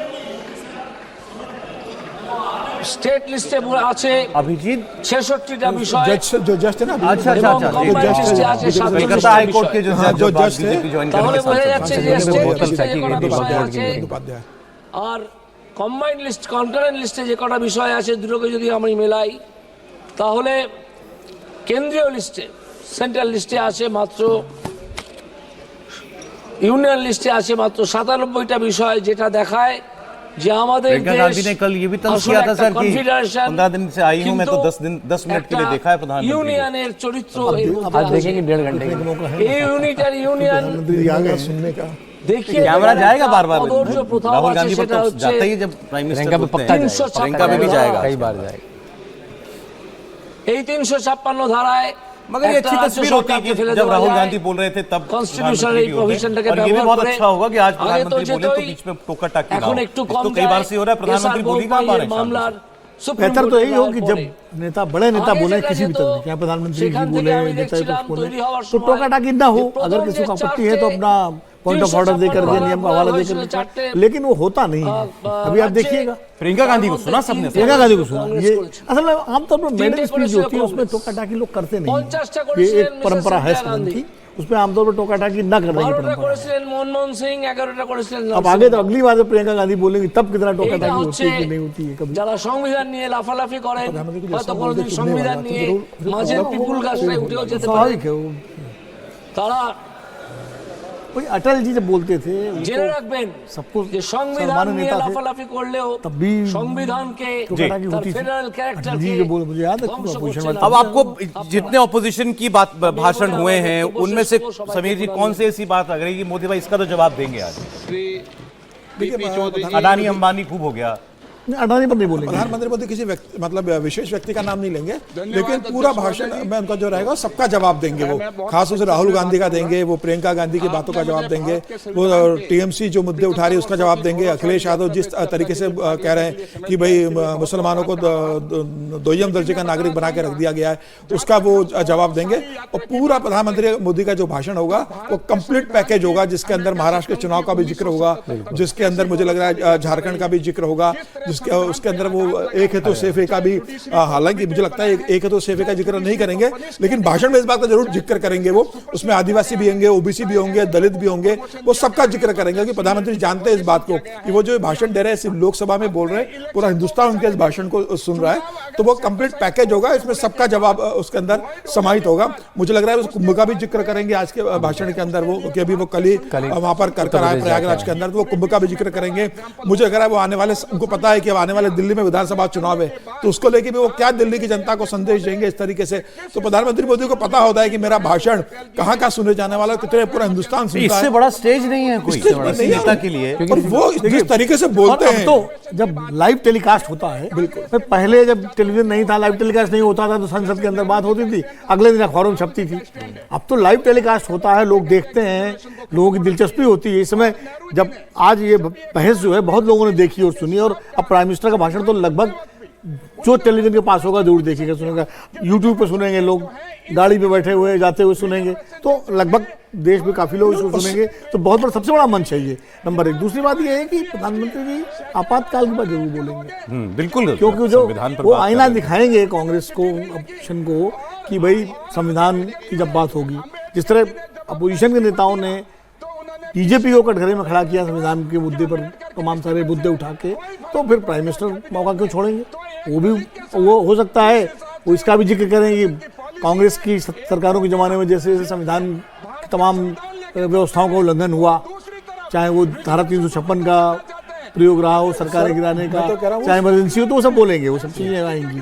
J: স্টেট লিস্টে আছে
A: अभिजीत
J: 66টা বিষয়,
E: जो जस्ट है ना,
A: अच्छा अच्छा अच्छा,
J: কম্বাইন্ড লিস্টে আছে
A: कलकत्ता हाई कोर्ट के जो
E: जो
A: जज
E: जज थे,
A: बीजेपी ज्वाइन
J: তাহলে
A: करने
J: বোঝা
A: के
J: যাচ্ছে যে
A: सांसद
J: স্টেট
A: बहुत
J: লিস্টে যে কটা বিষয় আছে
E: उपाध्याय
J: আর কম্বাইন্ড লিস্ট কনকারেন্ট লিস্টে যে কটা বিষয় আছে দুটোকে যদি আমি মেলাই, তাহলে কেন্দ্রীয় লিস্টে সেন্ট্রাল লিস্টে আছে মাত্র, ইউনিয়ন লিস্টে আছে মাত্র 97টা বিষয়, যেটা দেখায় যে আমাদের
A: प्रियंका गांधी ने कल ये भी तंज किया था सर कि 15 दिन से आई हूं मैं, तो 10 मिनट के लिए देखा है प्रधानमंत्री
J: ইউনিয়নের চরিত্র
D: आज देखेंगे 1.5 घंटे की।
J: এই ইউনিটার ইউনিয়ন
E: सुनने का
J: देखिए,
A: कैमरा जाएगा बार बार,
J: जो प्रथा
A: राहुल
J: আছে
A: गांधी पर
J: সেটা
A: तो
J: হচ্ছে
A: जाता ही है जब प्राइम
D: प्रियंका
A: मिनिस्टर
D: पे पक्का
A: होते हैं, प्रियंका में भी जाएगा
D: कई बार जाएगा।
J: এই 356 ধারায়
A: मगर ये अच्छी तस्वीर होती है कि जब राहुल गांधी बोल रहे थे तब
J: कॉन्स्टिट्यूशनल प्रोविजनটাকে
A: और ये भी
J: ব্যবহার
A: बहुत
J: করে
A: अच्छा होगा कि आज
J: আগে তো
A: प्रधानमंत्री बोले तो
J: যেতই,
A: बीच में टोका टाकी ना
J: এখন
A: हो।
J: একটু
A: तो
J: কম
A: कई बार से हो रहा है, प्रधानमंत्री बोली कहां पा रहे हैं
J: মামলার সুপ্রিম
G: बेहतर तो यही हो कि
J: कोर्टे
G: जब
J: पड़े।
G: नेता बड़े नेता
J: आगे
G: बोले
J: যেটা
G: किसी भी
J: যেত,
G: तरह, चाहे प्रधानमंत्री जी
J: সেখান থেকে
G: बोले,
J: আমি
G: नेता
J: দেখছিলাম
G: कुछ बोले,
J: তৈরি হওয়ার
G: तो
J: সময়
G: टोका टाकी ना हो।
J: যে
G: अगर
J: প্রথম
G: किसी को
J: যে
G: आपत्ति है तो
J: চারটে
G: अपना पॉइंट ऑफ ऑर्डर दे करके, नियम का हवाला दे करके, लेकिन वो होता नहीं है। अभी आप देखिएगा
A: प्रियंका गांधी को सुना सबने?
G: प्रियंका गांधी को सुना,
J: कांग्रेस
G: ये
J: করেছে।
G: असल में आमतौर पर मेडल
J: तीनटे
G: स्पीच जो होती है
J: করেছিল
G: उसमें
J: कांग्रेस।
G: टोका टाकी लोग करते नहीं
J: 50টা
G: हैं। ये
J: করেছিলেন
G: एक परंपरा है
J: मिसेस
G: सदन
J: इंदिरा
G: की, उसमें आमतौर पर टोका टाकी न करने की
J: 12টা
G: परंपरा है।
J: করেছিলেন মনমোহন সিং, 11টা করেছিলেন
G: अब आगे तो अगली बार जब प्रियंका गांधी बोलेंगी तब कितना टोका
J: এটা
G: टाकी होती
J: হচ্ছে
G: है कि नहीं होती है कभी।
J: যারা সংবিধান নিয়ে লাফালাফি করেন,
E: प्रधानमंत्री को
J: হয়তো
E: जैसा
J: কোনোদিন
E: बोलते
J: সংবিধান
E: चुनने
J: নিয়ে
E: वाला, तो जरूर-
J: মাঝে পিপুল গাছটায় উঠেও যেতে পারে।
G: स्वाभाविक है वो।
J: তারা
G: वही अटल जी जब बोलते थे वो
J: জেনে
G: तो
J: রাখবেন
G: सबको
J: যে সংবিধান
G: सम्मानित
J: নিয়ে
G: नेता थे।
J: লাফালাফি করলেও
G: तब भी
J: সংবিধানকে
G: टोका टाकी
J: তার
G: होती थी।
J: ফেডারেল
G: अटल
J: ক্যারেक्টার
G: जी
J: কে
G: जो बोले, मुझे याद है
J: ধ্বংস
G: अपोजिशन
J: করছে
G: वाले
J: না।
A: अब आपको जितने ऑपोजिशन की बात भाषण हुए हैं उनमें से समीर जी कौन सी ऐसी बात लग रही है कि मोदी भाई इसका तो जवाब देंगे आज? अडानी अंबानी खूब हो गया।
G: नहीं, अडानी पर नहीं बोलेंगे।
E: प्रधानमंत्री मोदी किसी व्यक्ति मतलब विशेष व्यक्ति का नाम नहीं लेंगे, लेकिन पूरा भाषण में उनका जो रहेगा सबका जवाब देंगे। वो खास तौर से राहुल गांधी का देंगे, वो प्रियंका गांधी की बातों का जवाब देंगे, वो टीएमसी जो मुद्दे उठा रही है उसका जवाब देंगे। अखिलेश यादव जिस तरीके से कह रहे हैं कि भाई मुसलमानों को दोयम दर्जे का नागरिक बना के रख दिया गया है, उसका वो जवाब देंगे। और पूरा प्रधानमंत्री मोदी का जो भाषण होगा वो कंप्लीट पैकेज होगा, जिसके अंदर महाराष्ट्र के चुनाव का भी जिक्र होगा, जिसके अंदर मुझे लग रहा है झारखंड का भी जिक्र होगा, उसके अंदर वो एक है तो सेफे का भी, हालांकि मुझे लगता है एक है तो सेफे का जिक्र नहीं करेंगे, लेकिन भाषण में इस बात का जरूर जिक्र करेंगे। वो उसमें आदिवासी भी होंगे, ओबीसी भी होंगे, दलित भी होंगे, वो सबका जिक्र करेंगे। क्योंकि प्रधानमंत्री जानते हैं इस बात को कि वो जो भाषण दे रहे हैं सिर्फ लोकसभा में बोल रहे हैं, पूरा हिंदुस्तान उनके इस भाषण को सुन रहा है, तो वो कंप्लीट पैकेज होगा, इसमें सबका जवाब उसके अंदर समाहित होगा। मुझे लग रहा है कुंभ का भी जिक्र करेंगे आज के भाषण के अंदर, वो कि अभी वो कल ही वहां पर कर आए प्रयागराज के अंदर, तो वो कुंभ का भी जिक्र करेंगे। मुझे लग रहा है वो आने वाले, उनको पता है कि आने वाले दिल्ली में विधानसभा चुनाव है, तो उसको लेके भी वो क्या दिल्ली की जनता को संदेश देंगे इस तरीके से। तो प्रधानमंत्री मोदी को पता होता है कि मेरा भाषण कहां सुने जाने वाला, कितने पूरा हिंदुस्तान सुनता है।
A: इससे बड़ा स्टेज नहीं है कोई नेता के लिए,
E: और वो जिस तरीके से बोलते
G: और अब
E: हैं,
G: तो जब लाइव टेलीकास्ट होता है, बिल्कुल पहले जब टेलीविजन नहीं था, लाइव टेलीकास्ट नहीं होता था, तो संसद के अंदर बात होती थी, अगले दिन अखबारों में छपती थी। अब तो लाइव टेलीकास्ट होता है, लोग देखते हैं, लोगों की दिलचस्पी होती है। इस समय जब आज ये बहस जो है बहुत लोगों ने देखी और सुनी, और अब प्राइम मिनिस्टर का भाषण तो लगभग जो टेलीविजन के पास होगा जरूर देखेगा, सुनेगा, यूट्यूब पे सुनेंगे, लोग गाड़ी पे बैठे हुए जाते हुए सुनेंगे, तो लगभग देश में काफी लोग इसको सुनेंगे। तो बहुत बड़ा सबसे बड़ा मंच है ये, नंबर एक। दूसरी बात ये है कि प्रधानमंत्री जी आपातकाल की बात जरूर बोलेंगे,
A: बिल्कुल,
G: क्योंकि जो
A: संविधान पर
G: वो
A: बात
G: आईना
A: कर रहे हैं।
G: दिखाएंगे कांग्रेस को, अपोजिशन को, कि भाई संविधान की जब बात होगी, जिस तरह अपोजिशन के नेताओं ने बीजेपी को कटघरे में खड़ा किया संविधान के मुद्दे पर, तमाम सारे मुद्दे उठा के, तो फिर प्राइम मिनिस्टर मौका क्यों छोड़ेंगे? वो भी वो हो सकता है वो इसका भी जिक्र करें कि कांग्रेस की सरकारों के ज़माने में जैसे जैसे संविधान की तमाम व्यवस्थाओं का उल्लंघन हुआ, चाहे वो धारा 356 का प्रयोग रहा हो, सरकारें गिराने का, चाहे इमरजेंसी हो, तो वो सब बोलेंगे, वो सब चीज़ें आएंगी।